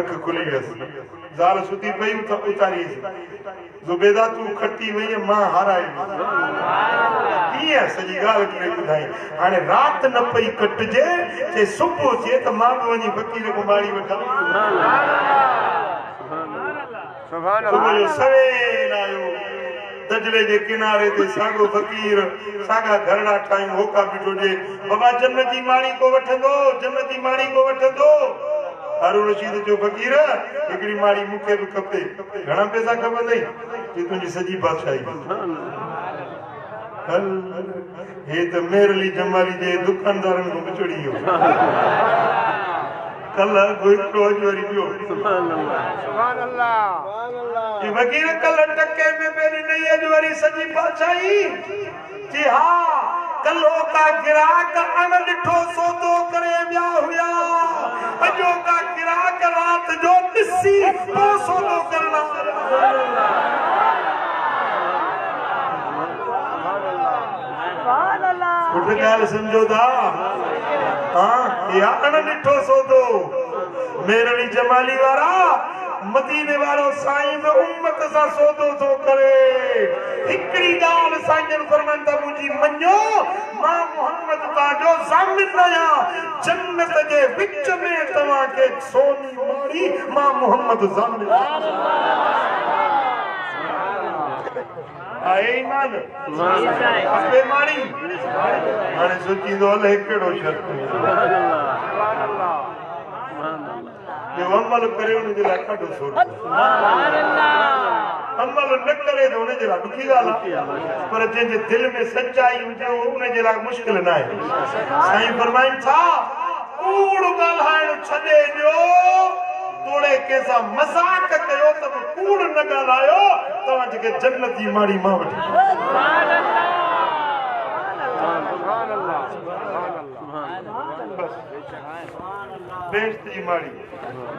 अखि खुली वियसि ज़ाल सुती पई उतारीसि ज़ुबैदा तू खटी वई मां हाराई कीअं सॼी ॻाल्हि करे ॿुधाई हाणे राति न पई कटिजे जे सुबुह थिए त मां बि वञी फ़क़ीर को माड़ी वठां सुबुह जो सवेर आयो दजले जे किनारे ते साॻो फ़क़ीर साॻा घरड़ा ठाहियूं होका बीठो जे बाबा जन्नत जी माड़ी को वठंदो जन्नत जी माड़ी को वठंदो हारून रशीद जो फ़क़ीर हिकिड़ी माड़ी मूंखे बि खपे घणा पैसा खपंदई जे तुंहिंजी सॼी बादशाही हल हे त मेरली जमाली जे दुकानदारनि खां विछड़ी वियो कल हिकिड़ो अॼु वरी ॿियो सुभान अल्लाह जी फ़क़ीर कल टके में पहिरीं नई अॼु वरी सॼी बादशाही जी हा कलो का गिराक अण ॾिठो सौदो करे विया हुया अॼो का गिराक रात जो ॾिसी पोइ सौदो करणा सुठी ॻाल्हि सम्झो था हा अण ॾिठो सौदो मेरणी जमाली वारा मदीने वारो साईं बि उम्मत सां सौदो थो करे हिकिड़ी ॻाल्हि साईं फरमाइनि था मुंहिंजी मञो मां मोहम्मद तव्हांजो ज़ामिन आहियां जन्नत जे विच में तव्हांखे सोनी माड़ी मां मोहम्मद ज़ामिन आहे ईमान खपे माड़ी हाणे सोचींदो हले कहिड़ो शर्त अमल करे उनजे लाइ ॾाढो सवलो अमल न करे त उनजे लाइ ॾुखी ॻाल्हि आहे पर जंहिंजे दिलि में सच्चाई हुजे उनजे लाइ मुश्किल न आहे साईं फरमाइनि था कूड़ ॻाल्हाइण छॾे ॾियो तोड़े कंहिंसां मज़ाक कयो त बि कूड़ न ॻाल्हायो तव्हां जेके जन्नत जी माड़ी मां वठी बेश्त जी माड़ी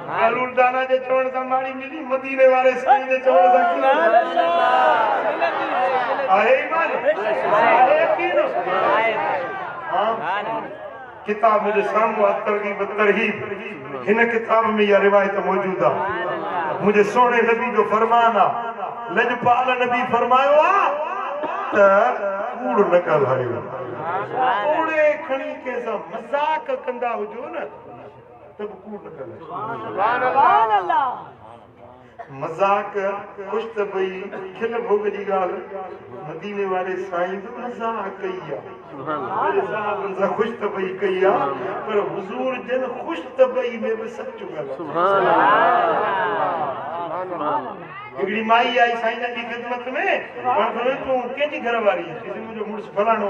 बलूल दाना जे चवण सां माड़ी मिली मदीने वारे साईं जे चवण सां आहे ईमान आहे यकीन हां किताब मुझे साम्हूं आहे तरगीब तरहीब हिन किताब में इहा रिवायत मौजूद आहे मुझे सोने नबी जो फरमान आहे लजपाल नबी फरमायो आहे त कूड़ न ॻाल्हायो थोड़े खणी के सब मजाक कंदा हुजो न तब कूट कर सुभान अल्लाह मजाक खुश त भई खिल भोग जी गाल मदीने वाले साईं तो मजाक कई सुभान अल्लाह खुश त भई कई पर हुजूर जन खुश त भई में भी सच गल सुभान अल्लाह हिकड़ी माई आई साईं जी खिदमत में पण तू केजी घर वाली है किसी मुझे मुर्स फलानो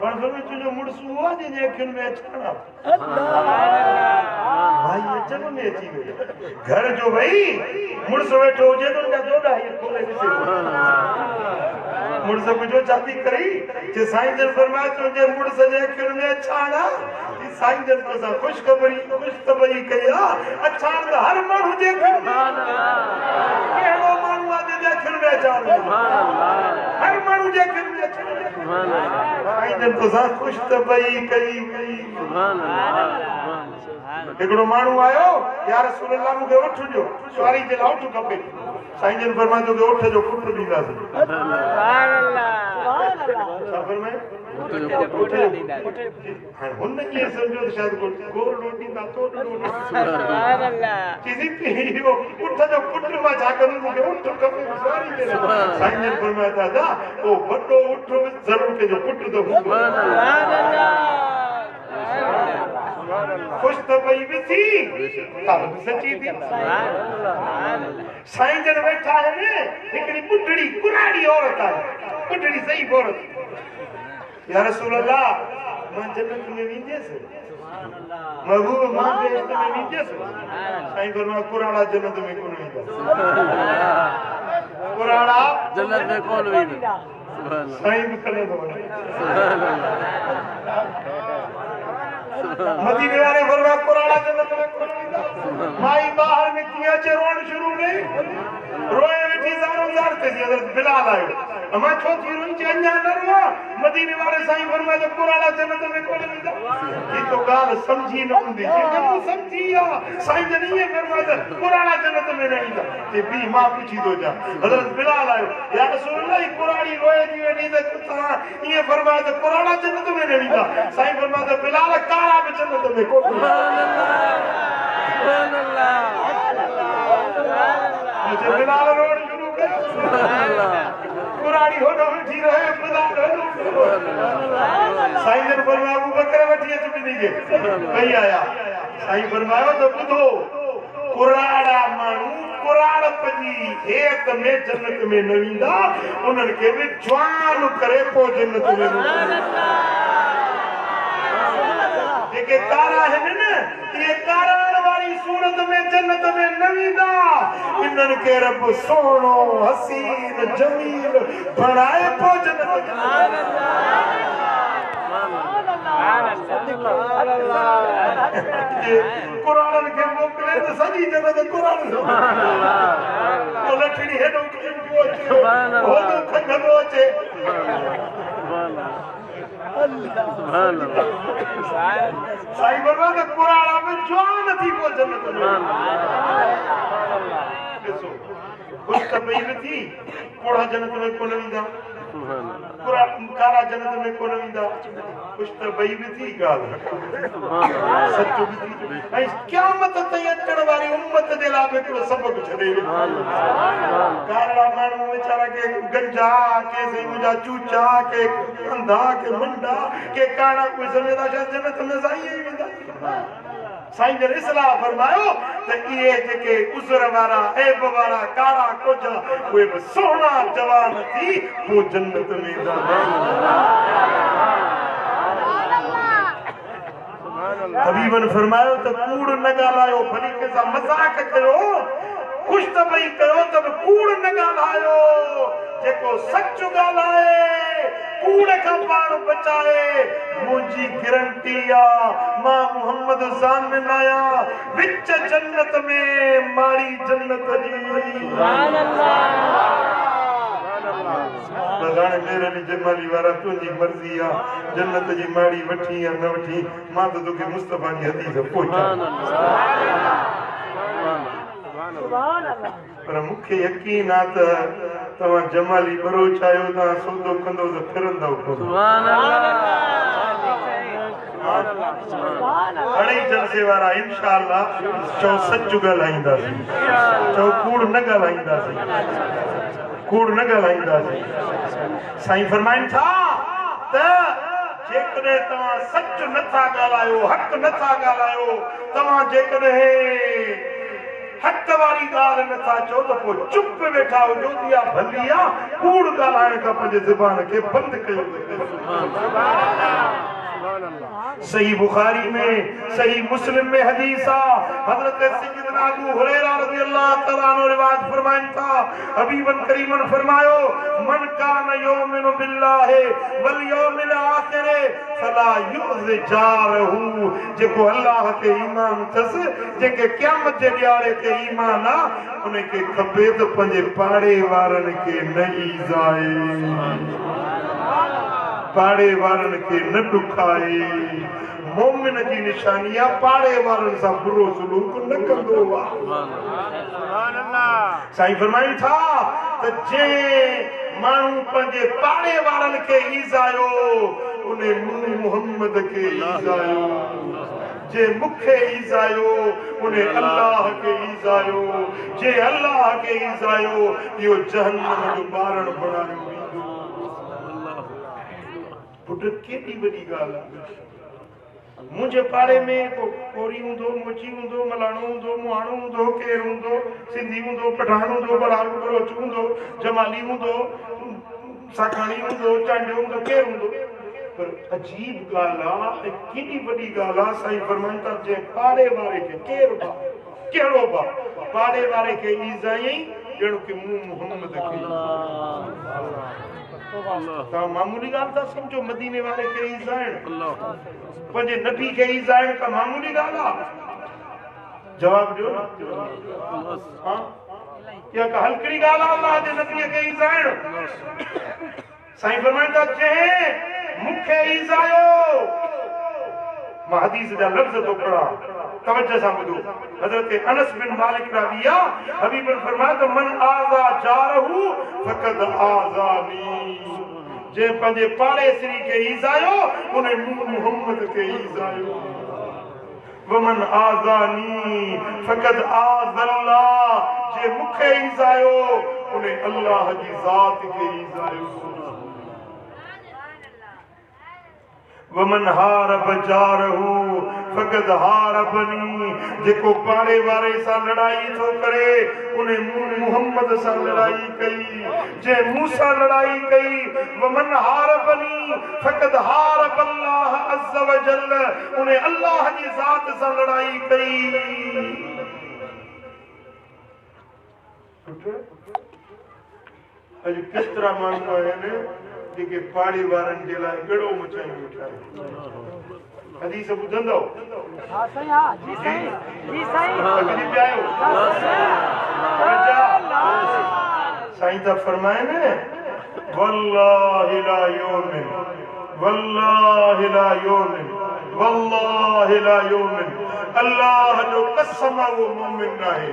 पण तुझो मुर्स हुआ जे अखिन में अचना भाई अचन में अची गई घर जो भाई मुर्स बैठो जे तो उनका जोड़ा है खोले से मुर्स कुछ चाहती करी जे साईं जन फरमाए तो जे मुर्स जे अखिन में अचाना साईं जन को सा खुश खबरी खुश तबई कया अचान हर मानू जे सुभान अल्लाह केड़ो मानू आजे जे अखिन में अचान सुभान अल्लाह हर मानू जे अखिन में अचान सुभान अल्लाह साईं जन को सा खुश तबई कई सुभान अल्लाह एकड़ो मानू आयो या रसूल अल्लाह मुके उठ जो सवारी जे ला उठ खपे साईं जन फरमाए तो उठ जो पुट दीदा सुभान अल्लाह सफर में हुन ये समझो शायद गोर रोटी ना तो सुभान अल्लाह किसी पीरो उठ जो पुट मा जाकर मुके उठ खपे सवारी जे साईं जन फरमाए दादा ओ बड़ो उठ जरूर के जो पुट तो सुभान अल्लाह खुश तो भई भी थी तब सच्ची थी साईं जन बैठा है ने हिकड़ी बुढ़ड़ी कुराड़ी औरत है बुढ़ड़ी सही औरत या रसूल अल्लाह मां जन्नत में विंदेस महबूब मां बेहश्त में विंदेस साईं फरमाया कुराड़ा जन्नत में कोन विंदा कुराड़ा जन्नत में कोन विंदा सुभान अल्लाह साईं करे तो सुभान अल्लाह मदीने वाले फरमाया कुराड़ा जन्नत में कोन विंदा माई बाहर निकली अचे रोण शुरू गई रोए वेठी ज़ारो ज़ार ते हज़रत बिलाल आयो अमा छो थी रोई चन्या न रोआ मदीने वाले साईं फरमाया जो कुराड़ा जन्नत में कोन विंदा ये तो गाल समझी न हुंदी जे तू समझी आ साईं जन ये फरमाया कुराड़ा जन्नत में न विंदा ते बी मां पूछी दो जा हज़रत बिलाल आयो या रसूल अल्लाह कुराड़ी रोए थी वेठी ते ता ये फरमाया तो कुराड़ा जन्नत में न विंदा साईं फरमाया बिलाल कारा में जन्नत में कोन सुभान अल्लाह मुझे बिलाल रोड शुरू कर कुराड़ी होनो उठी रहे बिलाल साईं जन फरमाया अबू बकर वठी चुकी दी के भई आया साईं फरमायो तो बुधो कुराड़ा मानू कुराड़ पजी एक में जन्नत में न विंदा उनन के भी जवान करे पो जन्नत में सुभान अल्लाह जेके तारा है न ये ताराण वाली सूरत में जन्नत में न विंदा इनन के रब सोनो हसीन जमील बनाए पो जन्नत में सुभान अल्लाह कुरान के मोकले तो सजी जन्नत कुरान सुभान अल्लाह वो लठड़ी हेडो के सुभान अल्लाह वो खंड पहुंचे सुभान अल्लाह सुभान अल्लाह साईं फरमाया कुराड़ा में जवान थी वो जन्नत में देखो खुश तबई थी कोड़ा जन्नत में कोन विंदा सुभान अल्लाह पूरा कारा जन्नत में कोन विंदा खुश तबई थी गाल सुभान अल्लाह सच भी थी ऐ क़यामत ताईं अचण वाली उम्मत दे ला हिकड़ो सबक छडे सुभान अल्लाह कारा मानू बेचारा के गंजा के सही मुजा चूचा के अंधा के मंडा के काड़ा कोई समझदा शायद जन्नत में जाई ही विंदा साईं जन इस्लाह फरमायो त ये जेके उज़र वारा ऐब वारा कारा कोजा वे भी सोना जवान थी वो जन्नत में सुभान अल्लाह हबीबन फरमायो त कूड़ न गालायो भली के सा मजाक कयो खुश त भई कयो तब कूड़ न गालायो जेको सच गालाए कूड़ का पाण बचाए मुझी गारंटी आ मां मोहम्मद ज़ामिन आया विच जन्नत में मारी जन्नत जी सुभान अल्लाह भगवान मेरे ने जमाली वारा तुझी मर्जी आ जन्नत जी माड़ी वठी या न वठी मां तो के मुस्तफा की हदीस पहुंचा सुभान अल्लाह पर मुखे यकीन आ त तवा जमाली बरोच आयो ता सौदो कंदो त फिरंदो सुभान अल्लाह अड़े जलसे वारा इंशाअल्लाह चो सच ॻाल्हाईंदासीं, चो कूड़ न ॻाल्हाईंदासीं, कूड़ न ॻाल्हाईंदासीं। साईं फरमाइनि था त जेकॾहिं तव्हां सच नथा ॻाल्हायो, हक़ नथा ॻाल्हायो, तव्हां जेकॾहिं हक़ वारी ॻाल्हि नथा चओ त पोइ चुप वेठा हुजो, इहा भली आहे। कूड़ ॻाल्हाइण खां पंहिंजे ज़बान खे बंदि कयो। सही बुखारी में, सही मुस्लिम में हदीस आहे। हजरत सय्यदना अबू हुरैरा रज़ियल्लाहु तआला अन्हु रिवायत फरमाइनि था, हबीबन करीमन फरमायो, मन कान युमिनु बिल्लाहि वल यौमिल आखिर फला युज़ जारहू। जेको अल्लाह ते ईमान अथस, जेके क़यामत जे ॾियारे ते ईमान आहे, उनखे खपे त पंहिंजे पाड़े वारनि खे न ईज़ाए, पाड़े वारनि खे न ॾुखाए। मोमिन जी निशानी आहे पाड़े वारनि सां बुरो सलूक न कंदो आहे। साईं फरमाइनि था त जे माण्हू पंहिंजे पाड़े वारनि खे ईज़ायो, उन मुहम्मद खे ईज़ायो। जे मूंखे ईज़ायो, उन अल्लाह खे ईज़ायो। जे अल्लाह खे ईज़ायो, इहो जहन्नम जो ॿारनि बणायो वेंदो। पुट केॾी वॾी ॻाल्हि आहे। मुंहिंजे पाड़े में को कोरी हूंदो, मोची हूंदो, मलाणो हूंदो, मुहाणो हूंदो, केरु हूंदो, सिंधी हूंदो, पठान हूंदो, बलोच हूंदो, जमाली हूंदो, साखाणी हूंदो, चांडियो हूंदो, केरु हूंदो। पर अजीब ॻाल्हि आहे, केॾी वॾी ॻाल्हि आहे। साईं फरमाइनि था, जे पाड़े वारे खे केरु बा, कहिड़ो बा, पाड़े वारे खे ईज़ाई ॼण की मूं मुहम्मद खे। तव्हां मामूली ॻाल्हि था सम्झो मदीने वारे खे ईज़ाइण, पंहिंजे नबी खे ईज़ाइण का मामूली ॻाल्हि आहे? जवाब ॾियो न। हाँ, इहा का हल्कड़ी ॻाल्हि आहे अल्लाह जे नबीअ खे ईज़ाइण? साईं फरमाइनि था, जंहिं मूंखे ईज़ायो, मां हदीस जा लफ़्ज़ थो पढ़ा, तवज्जो सां ॿुधो। हज़रत अनस बिन मालिक रावी आहे, हबीब फरमाया त मन आज़ा जारहू फ़क़द आज़ानी। जे पंहिंजे पाड़ेसरी खे ईज़ायो, उन मुहम्मद खे ईज़ायो। वमन आज़ानी फ़क़द आज़ल्लाह। जे मूंखे ईज़ायो, उन अल्लाह जी ज़ात खे ईज़ायो। वमन हारब जारहू फ़क़द हारबनी। जेको पाड़े वारे सां लड़ाई थो करे, उन मुहम्मद सां लड़ाई कई। जे मूं सां लड़ाई कई, वमन हारबनी फ़क़द हारब अल्लाह अज़्ज़ व जल। उन अल्लाह जी ज़ात सां लड़ाई कई। अॼु केतिरा माण्हू आहिनि जेके पाड़े वारनि जे लाइ गड़ो मचाई वेठा आहिनि। हदीस ॿुधंदव? हां साईं, हां जी साईं, जी साईं। अॻिते पियायो साईं था फरमाइनि, वल्लाहि ला युमिन, वल्लाहि ला युमिन, वल्लाहि ला युमिन। अल्लाह जो कसम वो मोमिन नाहे,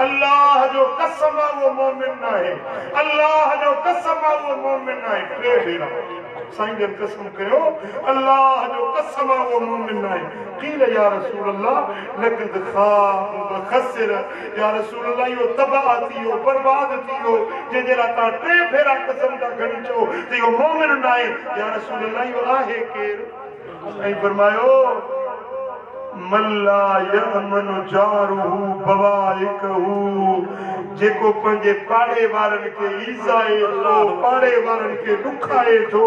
अल्लाह जो कसम वो मोमिन नाहे, अल्लाह जो कसम वो मोमिन नाहे। टे भेरा साईं जन कसम कयो, अल्लाह जो कसम वो मोमिन नाहे। क़ील या रसूल अल्लाह लक़द ख़ाब खसिर। या रसूल अल्लाह इहो तबाह थी वियो, बर्बाद थी वियो, जंहिंजे लाइ तव्हां टे भेरा कसम था खणी चओ त इहो मोमिन नाहे। या रसूल अल्लाह इहो आहे केरु? साईं फरमायो, मल्ला यअमन जारुहु बवाइकहु। जेको पंहिंजे पाड़े वारनि खे ईज़ाए थो, पाड़े वारनि खे ॾुखाए थो,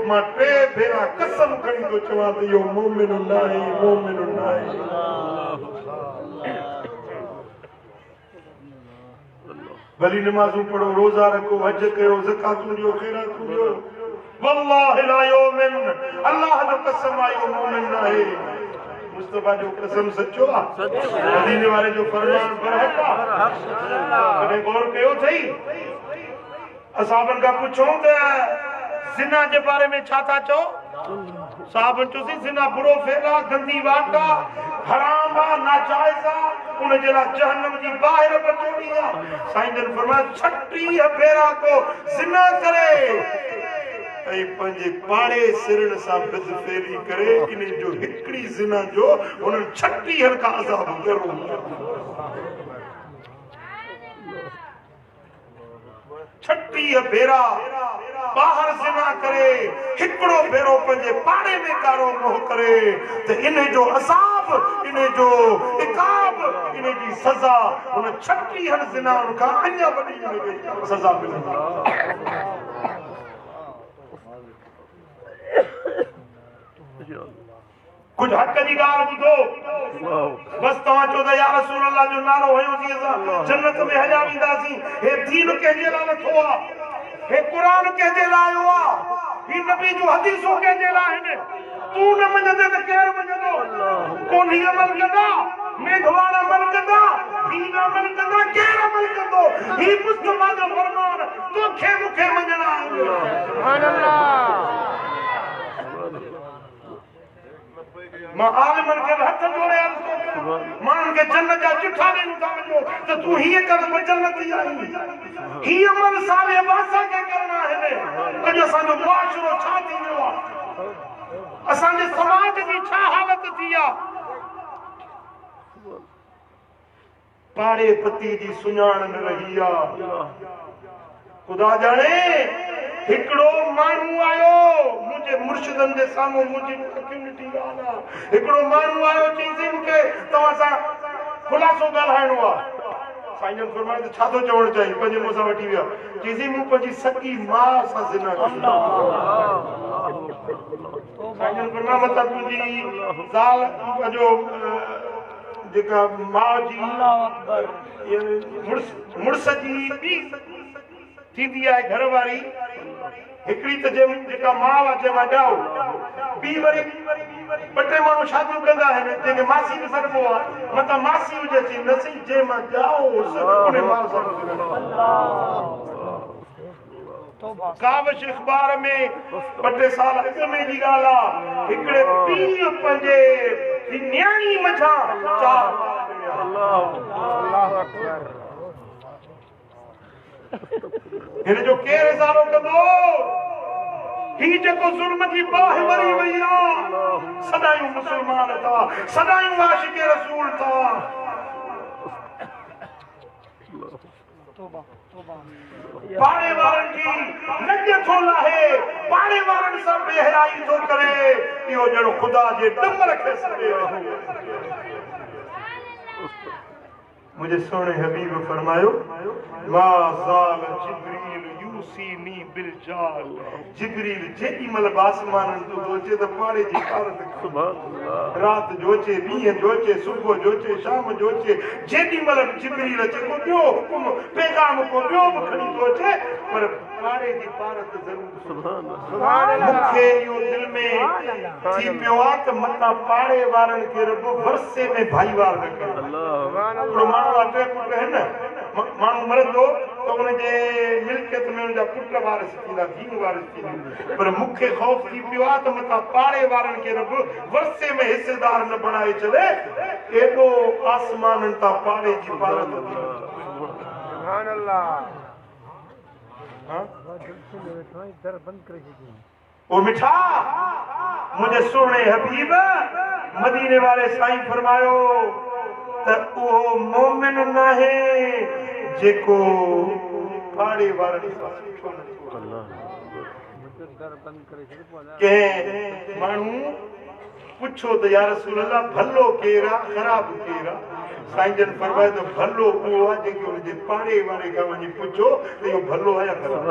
मां टे भेरा कसम खणी थो चवां त इहो मोमिन नाहे, मोमिन नाहे। भली नमाज़ूं पढ़ो, रोज़ा रखो, हज कयो, ज़कातूं ॾियो, ख़ैरातूं ॾियो, वल्लाहि ला युमिन। अल्लाह जो कसम आहे इहो मोमिन नाहे। मुस्तफा जो कसम सचो आहे, मदीने वारे जो फरमान बरहक आहे। कॾहिं गौर कयो अथई? असाबनि खां पुछूं त ज़िना जे बारे में छा था चओ? साहबनि चयोसीं ज़िना बुरो फेल आहे, गंदी वाट आहे, हराम आहे, नाजाइज़ आहे, उन जे लाइ जहन्नम जी ॿाहिरि बचोड़ी आहे। साईं जन फरमाया 36 भेरा को ज़िना करे ऐं पंहिंजे पाड़े सिरण सां बिद फेरी करे इन जो हिकिड़ी ज़िना जो उन्हनि 36 का अज़ाब करो। 36 भेरा बाहर ज़िना करे, हिकिड़ो भेरो पंहिंजे पाड़े में कारो मोह करे त इन जो अज़ाब, इन जो इकाब, इन जी सज़ा उन 36 ज़िनाउनि खां अञा वॾी सज़ा मिलंदी। कुछ हक़ जी ॻाल्हि ॿुधो, बस तव्हां चओ त या रसूल अल्लाह जो नारो हयोसीं असां जन्नत में हलिया वेंदासीं। हे दीन कंहिंजे लाइ नथो आहे, हे क़ुरान कंहिंजे लाइ आयो आहे, ही नबी जूं हदीसूं कंहिंजे लाइ आहिनि। तूं न मञंदे त केरु मञंदो? कोन्ही अमल कंदा, मेघवार अमल कंदा, दीन अमल कंदा, केरु अमल कंदो? ही मुस्तफा जो फरमान तोखे मूंखे मञणा आहे। सुभान अल्लाह। मां आलिमन खे हथ जोड़े अर्ज़ कयो, माण्हुनि खे जन्नत जा चिठा ॾियूं था वञो त तूं हीअं कर त जन्नती आहीं। ही अमल सारे असां खे करणा आहिनि। अॼु असांजो मुआशिरो छा थी वियो आहे, असांजे समाज जी छा हालत थी आहे। पाड़े पति जी सुञाण न रही आहे। खुदा जाने हिकिड़ो माण्हू आयो मुंहिंजे मुर्शिदनि जे साम्हूं, मुंहिंजी अखियुनि ॾिठी ॻाल्हि आहे। हिकिड़ो माण्हू आयो चईंसि मूंखे तव्हां सां ख़ुलासो ॻाल्हाइणो आहे। साईं जन फरमायो त छा थो चवणु चाहीं? पंहिंजे मुंहं सां वठी विया। चईंसि मूं पंहिंजी सॻी माउ सां ज़िना कई। साईं जन फरमायो मतिलबु तुंहिंजी ज़ाल जो जेका माउ जी मुड़ुस जी ॿी थींदी आहे घर वारी, हिकिड़ी त जेका माउ आहे जंहिंमां ॼाओ, ॿी वरी ॿ टे माण्हू शादियूं कंदा आहिनि जंहिंखे मासी बि सॾिबो आहे। मतिलबु मासी हुजे थी न सही, जंहिंमां ॼाओ उन माउ सां कावश अख़बार में 2 टे साल अॻु में जी ॻाल्हि आहे, हिकिड़े पीउ पंहिंजे न्याणी मथां 4 हिन जो केरु इज़ारो कंदो? ही जेको ज़ुल्म जी बाहि मरी वई आहे, सदायूं मुस्लमान था, सदायूं आशिक़े रसूल था। पाड़े वारनि जी लॼ थो लाहे, पाड़े वारनि सां बेहयाई थो करे, इहो ॼणो ख़ुदा जे डमर खे सॾे। मुझे सोने हबीब फरमायो मा ज़ाल जिब्रील यूसीनी बिलजाल। जिब्रील जेॾी महिल आसमान तूं सोचे त पाड़े जी हालत, रात जोचे, ॾींहं जोचे, सुबुह जोचे, शाम जोचे, जेॾी महिल जिब्रील अचे को ॿियो हुकुम पैगाम को ॿियो बि खणी थो अचे, पर पाड़े जी पारत ज़रूर। मूंखे इहो दिलि में थी पियो आहे त मतां पाड़े वारनि खे रब वरसे में भाईवार न करे। माण्हू टे पुट आहिनि, माण्हू मरंदो त उनजे मिल्कियत में उनजा पुट वारिस थींदा, धीउ वारिस थींदी, पर मूंखे ख़ौफ़ थी पियो आहे त मतां पाड़े वारनि खे रब वरसे में हिसेदार न बणाए छॾे। एॾो आसमाननि तां पाड़े जी पारत थी। सुभान अल्लाह। ओ मिठा मुझे सोने हबीब मदीने वाले साईं फरमायो त उहो मोमिन नाहे जेको पाड़े वारनि सां सुठो नथो। कंहिं माण्हू पुछो त या रसूल अल्लाह भलो केरु आहे, ख़राब केरु आहे? साईं जन फरमायो त भलो उहो आहे जेके हुनजे पाड़े वारे खां वञी पुछो त इहो भलो आहे या ख़राब।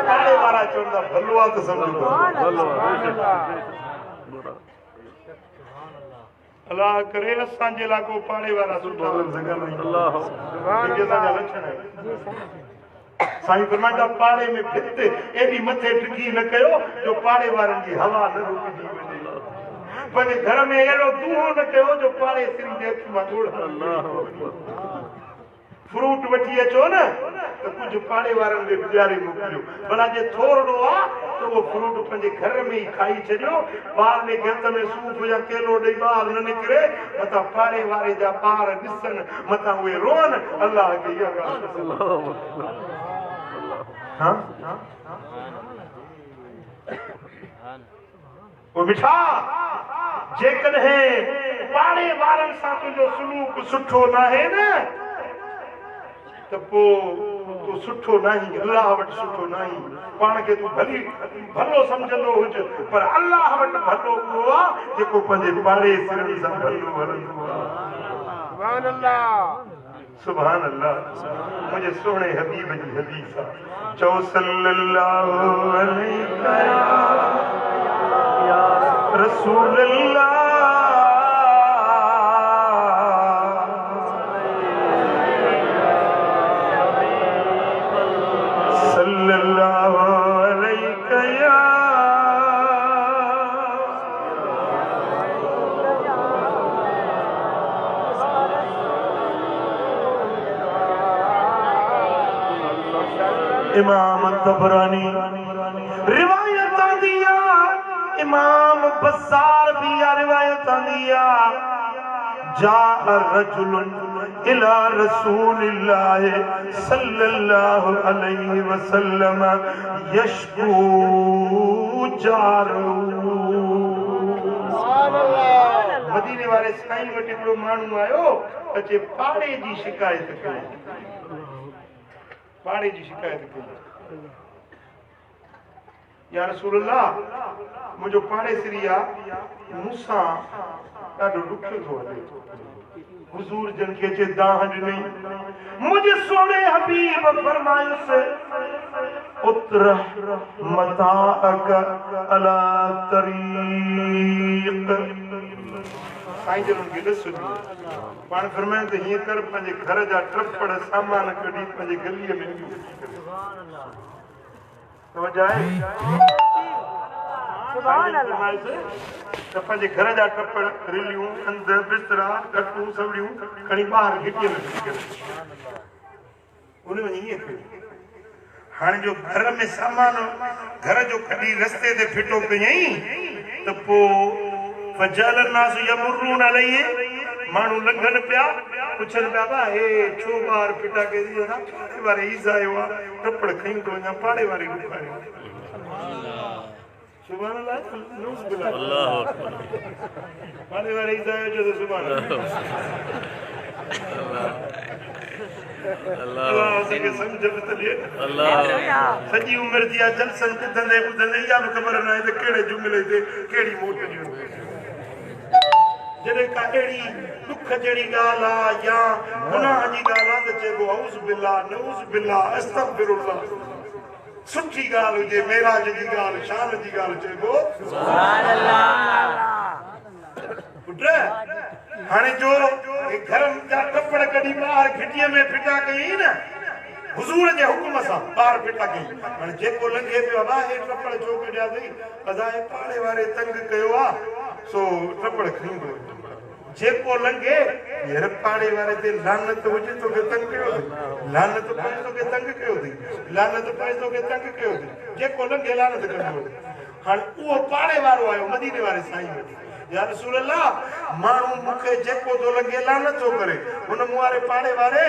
पाड़े वारा चवंदा भलो आहे त सम्झो अल्लाह करे असांजे लाइ पाड़े वारा सुठा साईं फरमाईंदा पाड़े में भित एॾी मथे टिकी न कयो जो पाड़े वारनि जी हवा न रुकजी वञे। पंहिंजे घर में अहिड़ो दूहो न कयो जो पाड़े सिरी जे अख मां ॻोढ़ा। फ्रूट वठी अचो न त कुझु पाड़े वारनि खे गुज़ारे मोकिलियो, भला जे थोरो आहे त उहो फ्रूट पंहिंजे घर में ई खाई छॾियो। ॿार ने हथ में सूफ या केलो ॾेई ॿार न निकिरे, मथां पाड़े वारे जा ॿार ॾिसनि, मथां उहे रोअनि। अल्लाह खे इहा ॻाल्हि वो मिठा जेकॾहिं पाड़े वारनि सां तुंहिंजो सुलूक सुठो न आहे न त पोइ तूं सुठो न आहीं, अलाह वटि सुठो न आहीं। पाण खे तूं भली भलो सम्झंदो हुजे, पर अलाह वटि भलो उहो आहे जेको पंहिंजे पाड़े सिरनि सां भलो हलंदो आहे। सुभान अल्लाह। मुंहिंजे सुहिणे हबीब जी हदीस आहे, चओ सल्लल्लाहु अलैहि या रसूल अल्लाह सल्लल्लाहु अलैहि या इमाम तबरानी रिवायत दिया, इमाम बज़ार भी रिवायत दिया, जा रजुलन इला रसूलिल्लाह सल्लल्लाहु अलैहि वसल्लम यशकू जारू। मदीने वाले साईं वटि हिकिड़ो माण्हू आयो, अचे पाड़े जी शिकायत कई, पाड़े जी शिकायत कई, या रसूलल्लाह मुंहिंजो पाड़ेसिरी आहे, मूंसां ॾाढो ॾुखियो थो हले। हुज़ूर जन खे अचे दाह ॾिनई, मुंहिंजे सोने हबीब फरमायुसि उतर मताअक अला तरीक़। साईं जन खे ॾिस पाण फरमाइनि त हीअं कर, पंहिंजे घर जा ट्रपड़ सामान कढी पंहिंजे गलीअ में पंहिंजे घर जा टपड़ रिलियूं अंदर बिस्तरा कटूं सवड़ियूं खणी ॿाहिरि घिटीअ में विझी करे उन में ईअं कयो। हाणे जो घर में सामान घर जो कढी रस्ते ते फिटो कयई त पोइ फजल नास यमुरून अलैहि, माण्हू लंघनि पिया, पुछनि पिया बा हे छो ॿार फिटा कई पाड़े वारे ईज़ आयो आहे, टपड़ खई थो वञा पाड़े वारे ॾुखारियो। सुभान अल्लाह, नऊज़ बिल्लाह, अल्लाह अकबर। पाड़े वारे ईज़ आयो जो सुभान अल्लाह असांखे सम्झ में त ॾिए। सॼी उमिरि जी आहे जलसनि ॿुधंदे ॿुधंदे इहा बि ख़बर न आहे त कहिड़े जुमिले ते कहिड़ी मोट ॾियूं। जॾहिं का अहिड़ी दुख जहिड़ी ॻाल्हि आहे या गुनाह जी ॻाल्हि आहे त चइबो औज़ बिल्लाह नऊज़ बिल्लाह अस्तग़फिरुल्लाह। सुठी ॻाल्हि हुजे, मेराज जी ॻाल्हि, शान जी ॻाल्हि, चइबो सुभान अल्लाह। पुट हाणे जो घर जा टपड़ कढी ॿाहिरि घिटीअ में फिटा कयई न, हुज़ूर जे हुकुम सां ॿाहिरि फिटा कयई। हाणे जेको लंघे पियो आहे हे टपड़ छो कढिया अथई, असांजे पाड़े वारे तंग कयो आहे सो टपड़ खईंदो। जेको लंघे यार पाड़े वारे ते लानत हुजे तोखे तंग कयो अथई, लानत पए तोखे तंग कयो अथई, लानत पए तोखे तंग कयो अथई, जेको लंघे लानत कंदो। हाणे उहो पाड़े वारो आयो मदीने वारे साईं वटि, या रसूल अल्लाह माण्हू मूंखे जेको थो लंघे लानत थो करे, हुन मूं वारे पाड़े वारे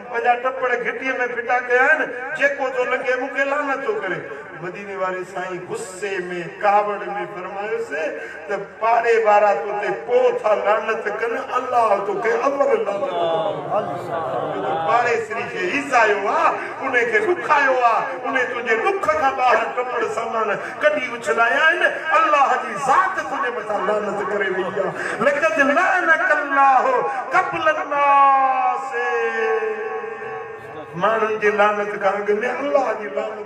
पंहिंजा टपड़ घिटीअ में फिटा कया आहिनि, जेको थो लंघे मूंखे लानत थो करे। मदीने वारे साईं गुस्से में कावड़ में फरमायोसि त पाड़े वारा तोते पोइ था लानत कनि, अल्लाह तोखे अवल लानत कंदो। पाड़े श्री खे ईज़ आयो आहे, उन खे ॾुख आयो आहे, उन तुंहिंजे ॾुख खां ॿाहिरि टपड़ सामान कढी उछलाया आहिनि, अल्लाह जी ज़ात तुंहिंजे मथां लानत करे वई आहे। लक़द लानकल्लाहु क़ब्ल अन्नास, माण्हुनि जी लानत खां अॻु में अल्लाह जी लानत।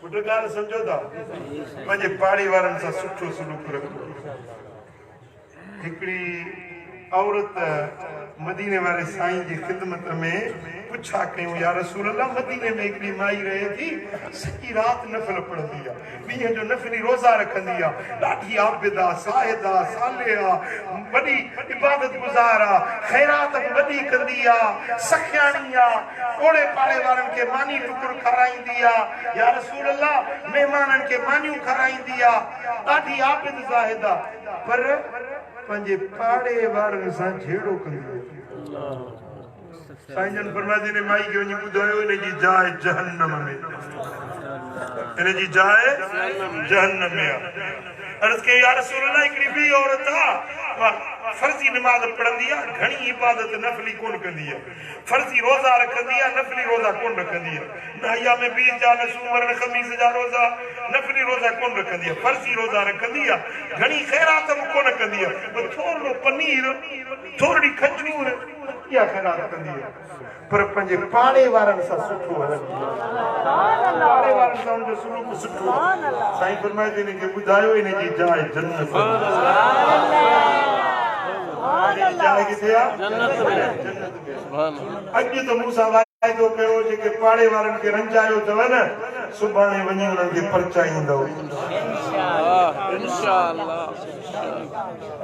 पुट ॻाल्हि सम्झो था, पंहिंजे पाड़े वारनि सां सुठो सलूक रखो। हिकिड़ी औरत मदीने वारे साईं जी ख़िदमत में पुछा कयूं, या रसूल अल्लाह मदीने में हिकिड़ी माई रहे थी, सॼी राति नफ़िल पढ़ंदी आहे, ॾींहं जो नफ़िली रोज़ा रखंदी आहे, ॾाढी आबिदा साहिदा सालिहा वॾी इबादत गुज़ार आहे, ख़ैरात बि वॾी कंदी आहे, सखियाणी आहे, ओड़े पाड़े वारनि खे मानी टुकुर खाराईंदी आहे, या रसूल अल्लाह महिमाननि खे मानियूं खाराईंदी आहे, ॾाढी आबिद ज़ाहिदा, पर पंहिंजे पाड़े वारनि सां झेड़ो कंदी आहे। साईं जन फरमाते ने माई के वञी ॿुधायो इन जी जाइ जहन्नम में, इन जी जाइ जहन्नम में आहे। अर्ज़ कई या रसूल अल्लाह, हिकिड़ी ॿी औरत आहे फर्ज़ी नमाज़ पढ़ंदी आहे, घणी इबादत नफ़ली कोन कंदी आहे, फर्ज़ी रोज़ा रखंदी आहे, नफ़ली रोज़ा कोन रखंदी आहे, न अयाम बीस जा, न सूमर, न ख़मीस जा रोज़ा, नफ़ली रोज़ा कोन रखंदी आहे, फर्ज़ी रोज़ा रखंदी आहे, घणी ख़ैरात बि कोन कंदी आहे, थोरो पनीर, थोरी खजूर, इहा ख़ैरात कंदी आहे, पर पंहिंजे पाड़े वारनि सां सुठो हलंदी आहे, पाड़े वारनि सां उनजो सुलूक सुठो आहे। साईं फरमाए थो इनखे ॿुधायो इन जी जाइ जन्नत जाइ किथे आहे? जन्नत में। अॼु त मूंसां वाइदो कयो जेके पाड़े वारनि खे रंजायो अथव न, सुभाणे वञी उन्हनि खे परचाईंदव इंशाअल्लाह,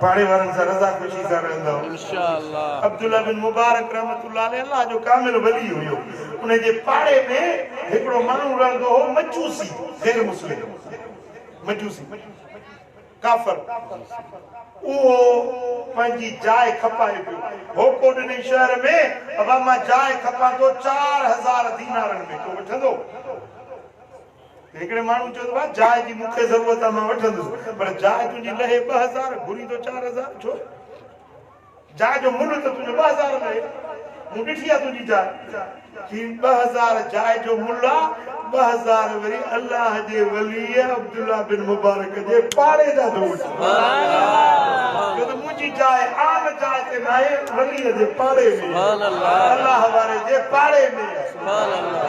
पाड़े वारनि सां रज़ा ख़ुशी सां रहंदव इंशाअल्लाह। अब्दुल्ला बिन मुबारक रहमतुल्लाह अलैहि अल्लाह जो कामिल वली हुयो, उनजे पाड़े में हिकिड़ो माण्हू रहंदो हो मजूसी, गैर मुस्लिम मजूसी काफर, उहो पंहिंजी जाइ खपाए पियो, होको ॾिनई शहर में, अब मां जाइ खपां थो 4000 दीनारनि में, को वठंदो? हिकिड़े माण्हू चयो भाई जाइ जी मूंखे ज़रूरत आहे, मां वठंदुसि, पर जाइ तुंहिंजी लहे 2000, घुरी तो 4000, छो? जाइ जो मुल्ह त तुंहिंजो 2000 लहे, मूं ॾिठी आहे तुंहिंजी जाइ कि 2000 जाइ जो मुल्ह आहे, 2000 वरी अल्लाह जे वली अब्दुल्ला बिन मुबारक जे पाड़े जा थो वठे, छो त मुंहिंजी जाइ आम जाइ ते न आहे, वलीअ जे पाड़े में, अल्लाह वारे जे पाड़े में,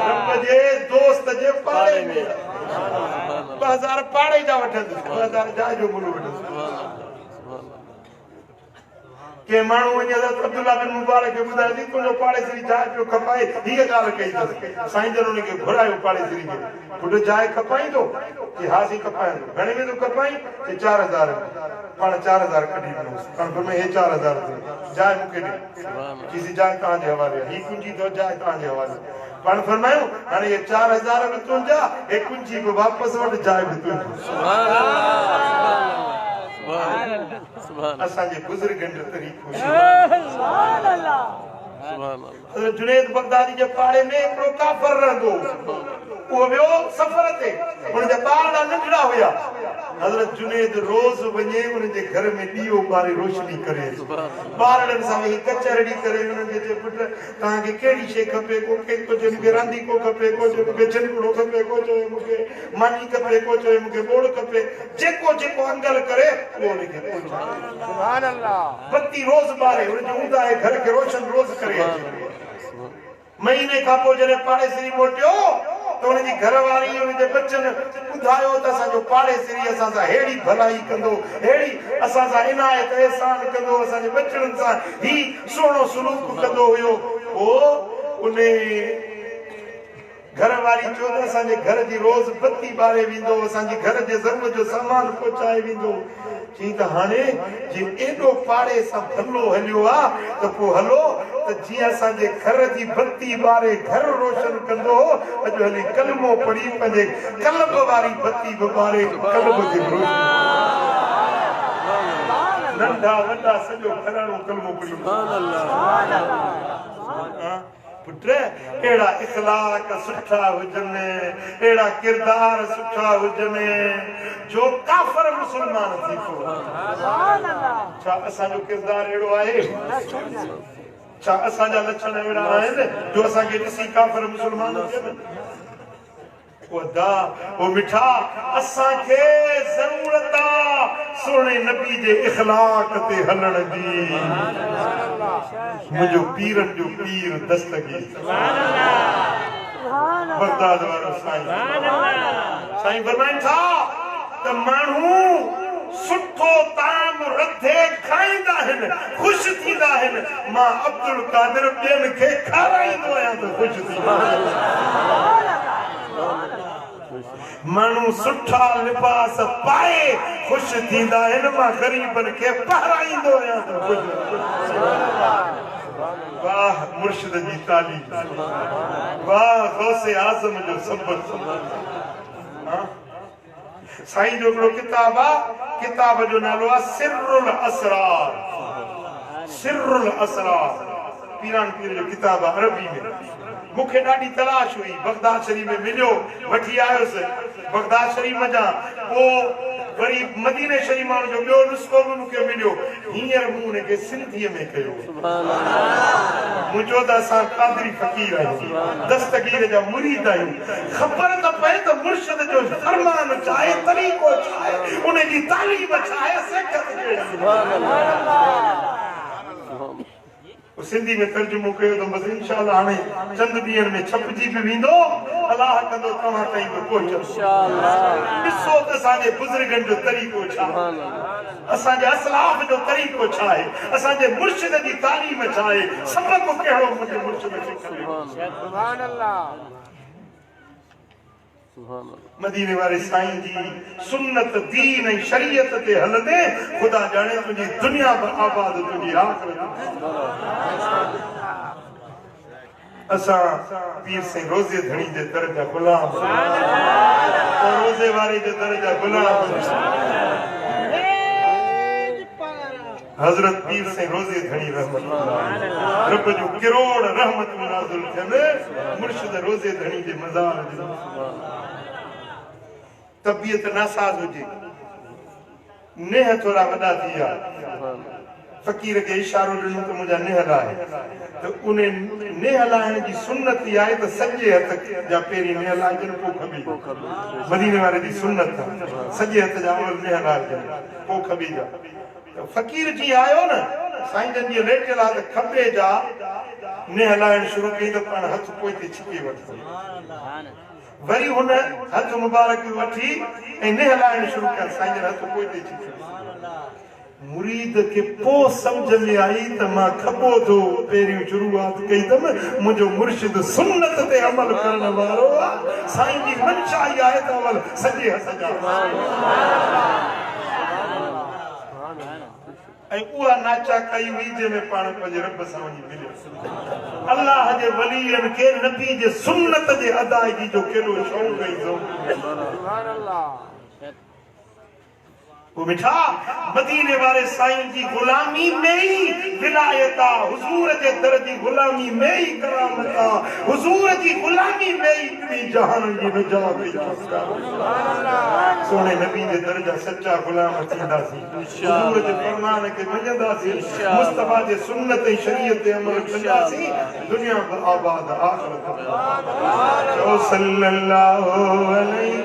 रब जे दोस्त जे पाड़े में, 2000 पाड़े जा वठंदुसि, 2000 जाइ जो मुल्ह वठंदुसि। के माण्हू वञी हज़रत अब्दुल्ला बिन मुबारक खे ॿुधाए थी तुंहिंजो पाड़ेसरी जाइ पियो खपाए, हीअ ॻाल्हि कई अथसि। साईं जन उनखे घुरायो पाड़ेसरी खे, पुटु जाइ खपाईंदो? कि हा साईं खपाईंदो। घणे में तो खपाई? कि 4000 पाण 4000 कढी ॾिनोसि, पाण पर हे 4000 जाइ मूंखे ॾे, किसी जाइ तव्हांजे हवाले, ही कुंजी तो जाइ तव्हांजे हवाले, पाण फरमायो हाणे ये 4000 बि तुंहिंजा, हे कुंजी बि वापसि वटि, जाइ बि तुंहिंजी। असांजे बुज़ुर्गनि जो तरीक़ो हज़रत जुनैद बगदादी जे पाड़े में हिकिड़ो काफ़िर रहंदो, उहो वियो सफ़र ते, हुनजा ॿार नंढड़ा हुया, हज़रत जुनैद रोज़ वञे उनजे घर में ॾीओ ॿारे रोशनी करे, ॿारनि सां वेही कचहरी करे, उनखे चए पुट तव्हांखे कहिड़ी शइ खपे, को चए मूंखे रांदीको खपे, को चए मूंखे झनगड़ो खपे, को चए मूंखे मानी खपे, को चए मूंखे बोड़ खपे, जेको जेको अंगल करे उहो उनखे सुभान अल्लाह बत्ती रोज़ ॿारे, उनजो हूंदा आहे घर खे रोशन रोज़ करे। महीने खां पोइ जॾहिं पाड़ेसरी मोटियो त उनजी घरवारी उनजे बच्चनि ॿुधायो त असांजो पाड़ेसरी असां सां हेड़ी भलाई कंदो, हेड़ी असां सां इनायत एहसान कंदो, असांजे बच्चनि सां ही सुहिणो सलूक कंदो हुयो। उन घरवारी चयो त असांजे घर जी रोज़ बत्ती ॿारे वेंदो, असांजे घर जे ज़रूरत जो सामान पहुचाए वेंदो। चई त हाणे जे एॾो पाड़े सां भलो हलियो आहे त पोइ हलो त जीअं असांजे घर जी बत्ती ॿारे घर रोशन कंदो, अॼु हली कलमो पढ़ी पंहिंजे कल्ब वारी बत्ती बि ॿारे कल्ब खे रोशन, नंढा वॾा सॼो घराणो कलमो पढ़ी। पुट अहिड़ा इख़लाक सुठा हुजनि, अहिड़ा किरदार सुठा हुजनि जो काफ़िर मुस्लमान थी पवे। छा असांजो किरदार अहिड़ो आहे? छा असांजा लक्षण अहिड़ा आहिनि जो असांखे ॾिसी काफ़िर मुस्लमान थियनि? वो मिठा असांखे ज़रूरत आहे सुहिणे नबी जे इख़लाक ते हलण जी। मुंहिंजो पीरनि जो पीर दस्तगीर बगदाद वारो साईं फरमाइनि था त माण्हू सुठो ताम रधे खाईंदा आहिनि, ख़ुशि थींदा आहिनि, मां अब्दुल कादिर ॿियनि खे खाराईंदो आहियां त ख़ुशि थींदा आहिनि। माण्हू सुठा लिबास पाए ख़ुशि थींदा आहिनि, मां ग़रीबनि खे पाराईंदो आहियां त ख़ुशि। वाह मुर्शिद जी तालीम, वाह गौसे आज़म जो सबक़। साईं जो हिकिड़ो किताब आहे, किताब जो नालो आहे सिर्रुल असरार। सिर्रुल असरार पीरान पीर जो किताब अरबी में मुखे ॾाढी तलाश हुई बगदाद शरीफ में मिलियो वठी आयोसि बगदाद शरीफ जा वो वरी मदीने शरीफ माण्हू जो ॿियो नुस्ख़ो बि मूंखे मिलियो हींअर मूं हुनखे सिंधीअ में कयो मुंहिंजो त असां क़ादरी फ़क़ीर आहियूं दस्तगीर जा मुरीद आहियूं ख़बर त पए त मुर्शिद जो फरमान छा आहे तरीक़ो छा आहे उनजी तालीम छा आहे सिखत सिंधी में तर्जुमो कयो त बस इंशाअल्लाह हाणे चंद ॾींहंनि में छपजी बि वेंदो अलाह कंदो तव्हां ताईं बि पहुचो इंशाअल्लाह ॾिसो त असांजे बुज़ुर्गनि जो तरीक़ो छा असांजे असलाफ जो तरीक़ो छा आहे असांजे मुर्शिद जी तालीम छा आहे सबक कहिड़ो मुंहिंजे मुर्शिद खे सुभान अल्लाह मदीने वारे साईं जी सुन्नत दीन ऐं शरीयत ते हलंदे खुदा जाने तुंहिंजी दुनिया बि आबाद तुंहिंजी आख़िरत असां पीर साईं रोज़े धणी जे दर जा गुलाम रोज़े वारे जे दर जा गुलाम हज़रत पीर साईं रोज़े धणी रहमत रब जो किरोड़ रहमत नाज़िल थियनि मुर्शिद रोज़े धणी जे मज़ार जो तबियत नासाज़ हुजे नेह थोड़ा वॾा थी विया फ़क़ीर खे इशारो ॾिनो त मुंहिंजा नेह लाहे त उन नेह लाहिण जी सुन्नत इहा आहे त सॼे हथ जा पहिरीं नेह लाहिजनि पोइ खॿी मदीने वारे जी सुन्नत सॼे हथ जा अवल नेह लाहिजनि पोइ खॿी जा फ़क़ीर जी आयो न साईं जन जी लेटियल आहे त खॿे जा नेह लाहिण शुरू कई त पाण हथ पोइ छिके वठो वरी हुन हथ मुबारक वठी ऐं नेह लाहिण शुरू कया साईं जन हथ पोइ छिके मुरीद खे पोइ सम्झ में आई त मां खॿो थो पहिरियों शुरूआत कई अथमि मुंहिंजो मुर्शिद सुन्नत ते अमल करण वारो आहे साईं जी मंशा ई आहे त अमल सॼे हथ जा ऐं उहा नाचा कई हुई जंहिंमें पाण पंहिंजे रब सां वञी मिलियो अल्लाह जे वलीअनि खे नबी जे सुन्नत जे अदायगी जो केॾो शौक़ ईंदो सुभान अल्लाह वो मिठा मदीने वाले साईं जी गुलामी में ही विलायत आ हुजूर जे दर जी गुलामी में ही करामत आ हुजूर जी गुलामी में ही इतनी जहान जी निजात सुभान अल्लाह सोने नबी जे दर जा सच्चा गुलाम थींदासीं हुजूर जे फरमान खे मञंदासीं मुस्तफा जे सुन्नत ऐं शरीयत ते अमल कंदासीं दुनिया बि आबाद आखिरत जो सल्लल्लाहु अलैहि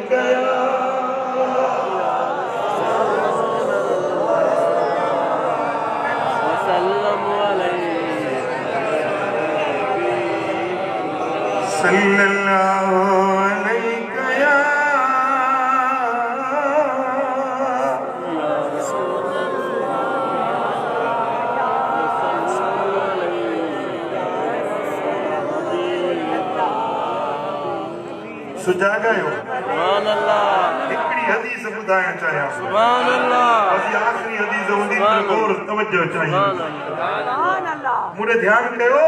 सल्लल्लाहु अलैहि या सुजागायो सुभान अल्लाह हिकड़ी हदीस ॿुधाइण चाहियां सुभान अल्लाह अजी आखिरी हदीस हूंदी पर गौर तवज्जो चाहिए सुभान अल्लाह मुझे ध्यान कयो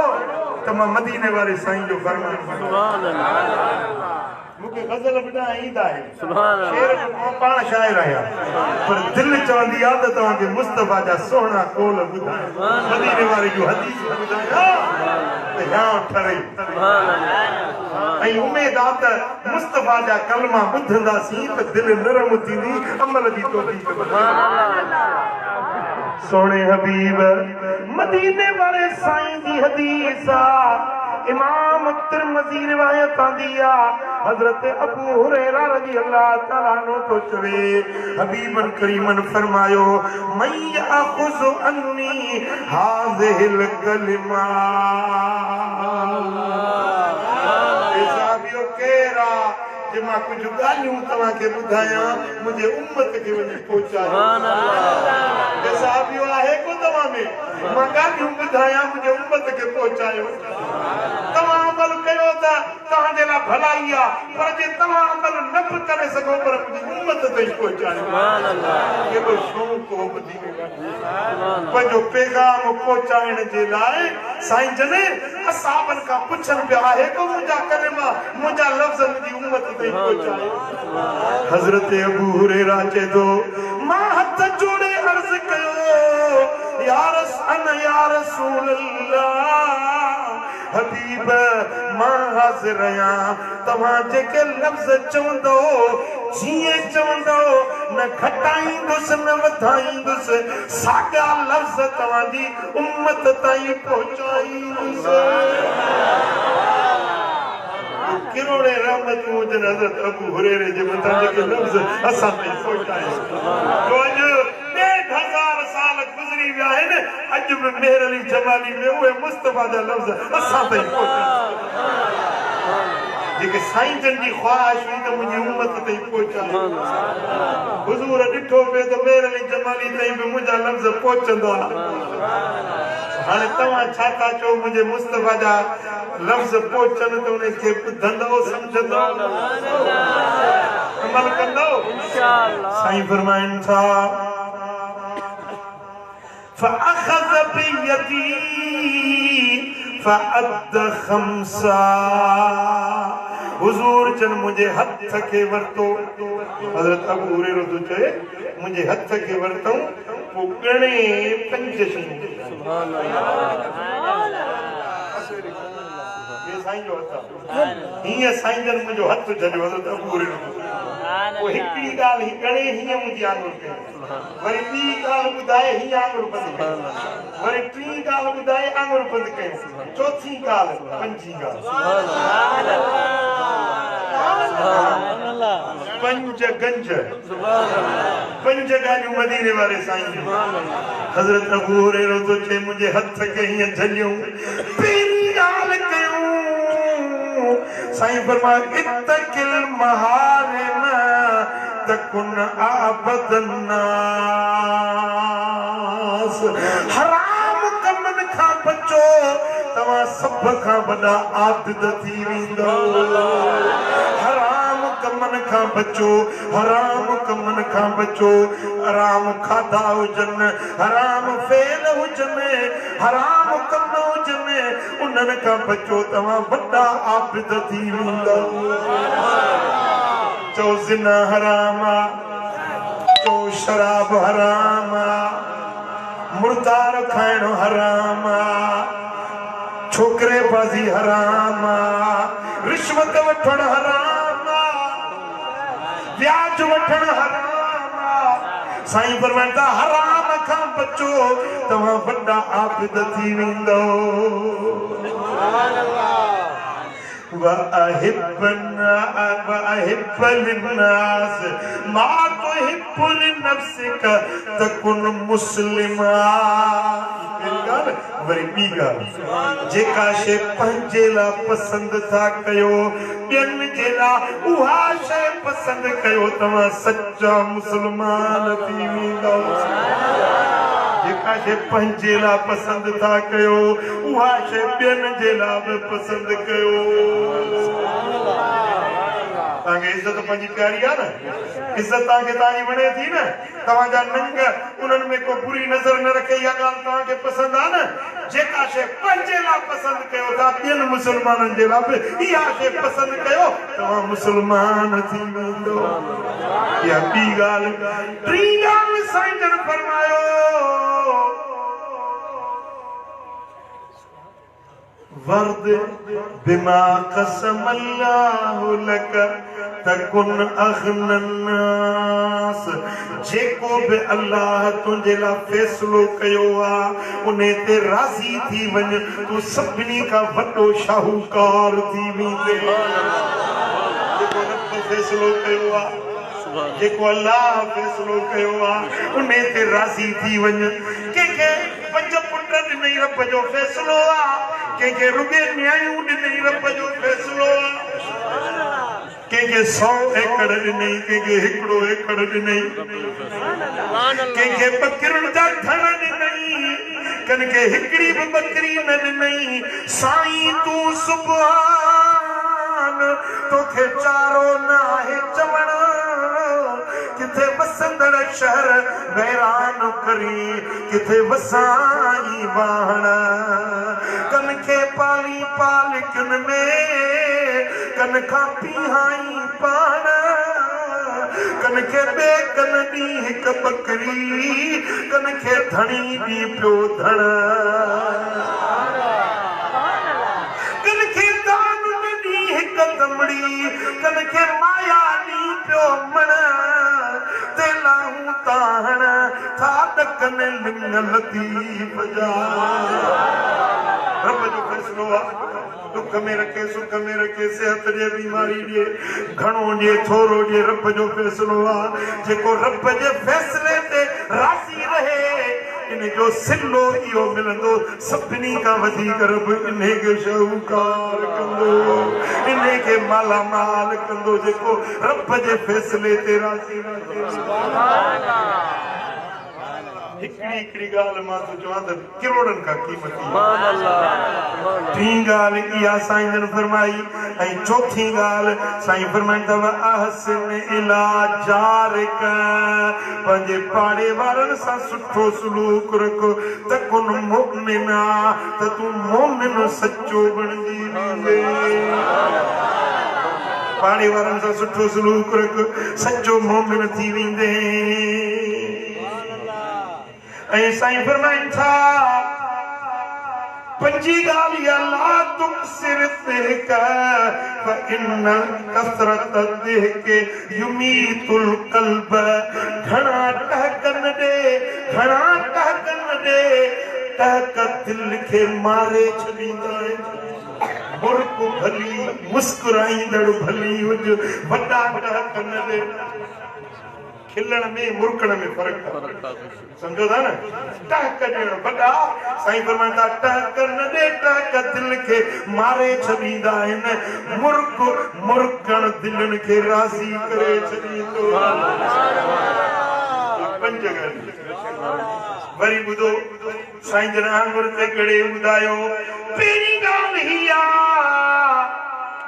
त मां मदीने वाले साईं जो फरमान सुभान अल्लाह मुझे गज़ल बड़ा ईंदा है सुभान अल्लाह शेर जो पाण शायर आया पर दिल चवंदी आहे त तव्हांखे मुस्तफा जा सोहणा कोल ॿुधाए मदीने वाले जो हदीस ॿुधाया त या ठरे सुभान अल्लाह ऐं उम्मीद आहे त मुस्तफा जा कलमा ॿुधंदासीं त दिल नरम थींदी अमल जी तौफ़ीक़ सुभान अल्लाह सोने हबीब मदीने वाले साईं जी हदीस इमाम तिरमिज़ी रिवायत आंदी हजरत अबू हुरैरा रज़ी अल्लाह तआला अन्हु तो चवे हबीबन करीमन फरमायो मैं याखुज़ु अन्नी हाज़िहिल कलिमा साहिबो केरा जे मां कुछ गालियूं तव्हांखे ॿुधायां मुंहिंजे उम्मत खे वञी पहुचायो सुभान अल्लाह साहिबो आहे को तव्हां में मां गालियूं ॿुधायां मुंहिंजे उम्मत खे पहुचायो तव्हां अमल कयो त तव्हांजे लाइ भलाई आहे पर जे तव्हां अमल न बि करे सघो पर मुंहिंजी उम्मत ताईं पहुचायो सुभान अल्लाह केॾो शौक़ हो मदीने वारे पंहिंजो पैगाम पहुचाइण जे लाइ साईं जन असहाबनि खां पुछनि पिया आहे को मुंहिंजा कलिमा मुंहिंजा लफ़्ज़ मुंहिंजी उम्मत ताईं पहुचायो हज़रत अबू हुरैरा चए थो मां हथ जोड़े अर्ज़ कयो या रसूल अल्लाह हबीब मां हाज़िर आहियां तव्हां जेके लफ़्ज़ चवंदो जीअं चवंदो न घटाईंदुसि न वधाईंदुसि साॻा लफ़्ज़ तव्हांजी उम्मत ताईं पहुचाईंदुसि किरोड़े रहमत हुजनि हज़रत अबू हुरैरे जे मथां जेके लफ़्ज़ असां ताईं पहुचायो जो अॼु 1000 साल गुज़री विया आहिनि अॼु बि मेहर अली जमाली में उहे मुस्तफ़ा जा लफ़्ज़ असां ताईं पहुचनि जेके साईं जन जी ख्वाहिश हुई त मुंहिंजी उम्मत ताईं पहुचाए हुज़ूर ॾिठो पियो त मेहर अली जमाली ताईं बि मुंहिंजा लफ़्ज़ पहुचंदा हाणे तव्हां छा था चओ मुंहिंजे मुस्तफ़ा जा लफ़्ज़ पहुचनि त उनखे ॿुधंदो सम्झंदो अमल कंदो साईं फरमाइनि था فأخذ بيدي فأد خمسا हुज़ूर जन मुंहिंजे हथ खे वरितो हज़रत अबू हुरैरा थो चए मुंहिंजे हथ खे वरितऊं पोइ ॻणे 5 शयूं साईं जो हथ हीअं साईं जन मुंहिंजो हथ छॾियो हज़रत अबू हुरैरा पोइ हिकिड़ी ॻाल्हि ॻणे हीअं मुंहिंजी आङुर कई वरी ॿी ॻाल्हि ॿुधाए हीअं आङुर बंदि कई वरी टी ॻाल्हि ॿुधाए आङुर बंदि कयूं चौथी ॻाल्हि पंजी ॻाल्हि पंज गंज पंज ॻाल्हियूं मदीने वारे साईं हज़रत अबू हुरैरा तो चए मुंहिंजे हथ खे हीअं झलियूं पहिरीं ॻाल्हि कयूं साईं फरमाए इत्तकिल महारिम तकुन आबदन्नास हराम कमनि खां बचो तव्हां सभ खां वॾा आबिद थी वेंदो हराम कमनि खां बचो हराम कमनि खां बचो हराम खाधा हुजनि हराम फेल हुजनि हराम कम हुजनि उन्हनि खां बचो तव्हां वॾा आबिद थी वेंदो चओ ज़िना हराम चओ शराब हराम मुर्दार खाइणो हराम छोकरे बाज़ी हराम रिश्वत वठण हराम ब्याज वठण हराम साईं फरमाइनि था हराम खां बचो तव्हां वॾा आबिद थी वेंदो وأحب للناس ما تحب لنفسك تكن مسلما वरी ॿी ॻाल्हि जेका शइ पंहिंजे लाइ पसंदि था कयो ॿियनि जे लाइ उहा शइ पसंदि कयो तव्हां सचा मुस्लमान थी वेंदो जेका शइ पंहिंजे लाइ पसंदि था कयो उहा शइ ॿियनि जे लाइ बि पसंदि कयो तव्हांखे इज़त पंहिंजी प्यारी आहे न इज़त तव्हांखे तव्हांजी वणे थी न तव्हांजा नंग उन्हनि में को बुरी नज़र न रखे इहा ॻाल्हि तव्हांखे पसंदि आहे न जेका शइ पंहिंजे लाइ पसंदि कयो था ॿियनि मुस्लमाननि जे लाइ बि इहा शइ पसंदि कयो तव्हां मुस्लमान थी वेंदो इहा ॿी ॻाल्हि टी ॻाल्हि साईं जन फरमायो वर्द बिमा कसम अल्लाहु लक तकुन अगनन नास जेको बि अल्लाह तुंहिंजे लाइ फ़ैसिलो कयो आहे उन ते राज़ी थी वञ तूं सभिनी खां वॾो शाहूकार थी वेंदे जेको रब फ़ैसिलो कयो आहे जेको अल्लाह फ़ैसिलो कयो आहे उन ते राज़ी थी वञ कंहिंखे 5 पुट ॾिनई रब जो फ़ैसिलो आहे कंहिंखे रुॻे न्यायूं ॾिनई रब जो फ़ैसिलो आहे कंहिंखे 100 एकड़ ॾिनई कंहिंखे 1 एकड़ ॾिनई कंहिंखे बकरियुनि जा धण ॾिनई कंहिंखे हिकिड़ी बि बकरी न ॾिनई साईं तूं सुभान तोखे चारो न आहे चवण किथे वसंदड़ शहर वैरान करी किथे वसाई बाण कन खे पाली पालिकन में कन खां पीहाई पाण कन खे बे कन दी हिक बकरी कन खे धणी दी पियो धण कने लिंग लतीफ जा रब जो फैसलो आहे दुख में रखे सुख में रखे सेहत जे बीमारी जे घणो जे थोरो जे रब जो फैसलो आहे जेको रब जे फैसले ते राज़ी रहे इन जो सिलो इहो मिलंदो सभिनी खां वधीक रब इन खे शाहूकार कंदो इन खे माला माल कंदो जेको रब जे फैसले ते राज़ी रहे हिकड़ी हिकड़ी गाल मां तो चवां त करोड़न का कीमती टी गाल इहा साईं जन फरमाई ऐं चौथी गाल साईं फरमाईंदा अथव अहसिन इला जारिक पंहिंजे पाड़े वारनि सां सुठो सलूक रख त कुन मुमिना त तूं मोमिन सचो बणजी वेंदे पाड़े वारनि सां सुठो सलूक रख सचो मोमिन थी वेंदे ऐं साईं फरमाइनि था पंजी ॻाल्हि या ला तुक्सिर तिहक फ़इन कसरत तिहक युमीतुल क़ल्ब घणा टहकन ॾे टहक दिल खे मारे छॾींदा आहिनि मुर्क भली मुस्कुराईंदड़ भली हुज वॾा टहकन ॾे खिलण में मुरकण में फर्क समझो था न टहक ॾियणु वॾा साईं फरमाइनि था टहक न ॾे टहक दिल खे मारे छॾींदा आहिनि मुरकण दिलनि खे राज़ी करे छॾींदो पंज ॻाल्हियूं वरी ॿुधो साईं जन आंगुर ते करे ॿुधायो पहिरीं ॻाल्हि ही आहे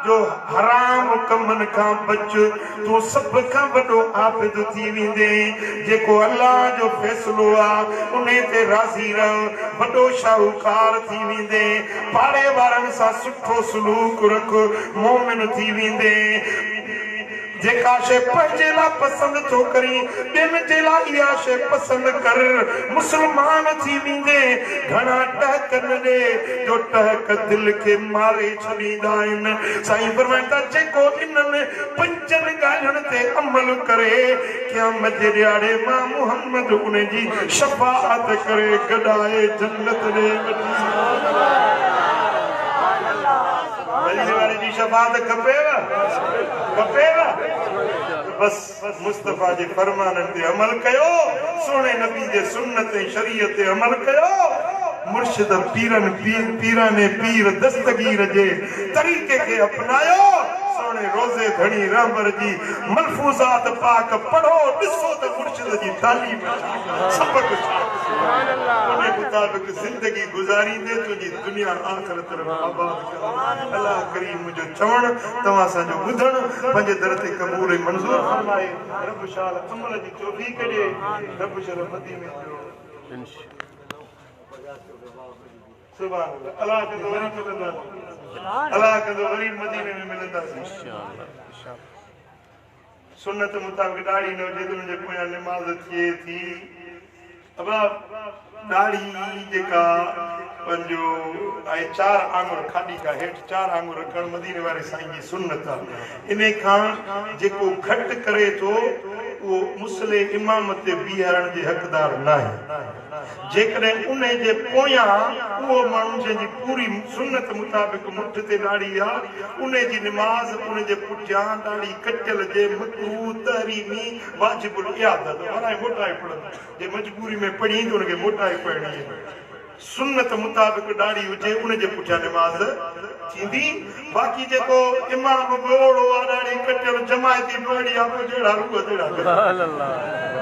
जो हराम कमन खां बच तूं सब खां वॾो आबिद थी वेंदे जेको अल्लाह जो फैसलो आहे उन ते राज़ी रह वॾो शाहूकार थी वेंदे पाड़े वारनि सां सुठो सलूक रख मोमिन थी वेंदे जेका शे पंहिंजे लाइ पसंदि थो करी ॿियनि जे लाइ इहा शे पसंदि कर मुस्लमान थी वेंदे घणा टहकन ॾे जो टहक दिल खे मारे छॾींदा आहिनि साईं फरमाइनि था जेको इन्हनि पंजनि ॻाल्हियुनि ते अमल करे क़यामत जे ॾियारे मां मुहम्मद उन जी शफ़ाअत करे गॾाए जन्नत ॾे वारे जी शफ़ाअत खपेव बस मुस्तफा जे फरमाननि ते अमल कयो सोने नबी जे सुन्नत ऐं शरीयत ते अमल कयो मुर्शिद पीराने पीर दस्तगीर जे तरीक़े खे अपनायो सोने रोज़े धणी रहबर जी मलफूज़ात पाक पढ़ो ॾिसो त मुर्शिद जी तालीम सबक उन मुताबिक ज़िंदगी गुज़ारींदे तुंहिंजी दुनिया आख़िरत आबाद कर अल्लाह करीम मुंहिंजो चवण तव्हां असांजो ॿुधण पंहिंजे दर ते क़बूल ऐं मंज़ूर फरमाए रब शाल अमल जी तौफ़ीक़ ॾे रब शर मदीने जो सुभान अल्लाह अल्लाह कंदो वरी मिलंदा अल्लाह कंदो वरी मदीने में मिलंदासीं इंशाअल्लाह सुन्नत मुताबिक ॾाढ़ी न हुजे त मुंहिंजे पोयां निमाज़ थिए थी अब ॾाढ़ी जेका पंहिंजो ऐं 4 आङुर खाॾी खां हेठि 4 आङुर रखणु मदीने वारे साईं जी सुन्नत आहे इन खां जेको घटि करे थो उहो मुसले इमाम ते बीहारण जे हक़दार न आहे जेकॾहिं उन जे पोयां उहो माण्हू जंहिंजी पूरी सुन्नत मुताबिक मुठ ते ॾाढ़ी आहे उन जी निमाज़ उन जे पुठियां ॾाढ़ी कटियल जे मकरूह तहरीमी वाजिबुल इयादत वराए मोटाए पढ़ंदो जे मजबूरी में पढ़ी त उनखे मोटाए पढ़णी आहे सुन्नत मुताबिक ॾाढ़ी हुजे उन जे पुठियां निमाज़ थींदी बाक़ी जेको इमाम बोड़ो आहे ॾाढ़ी कटियल जमायती ॾाढ़ी आहे पोइ जहिड़ा रूह जहिड़ा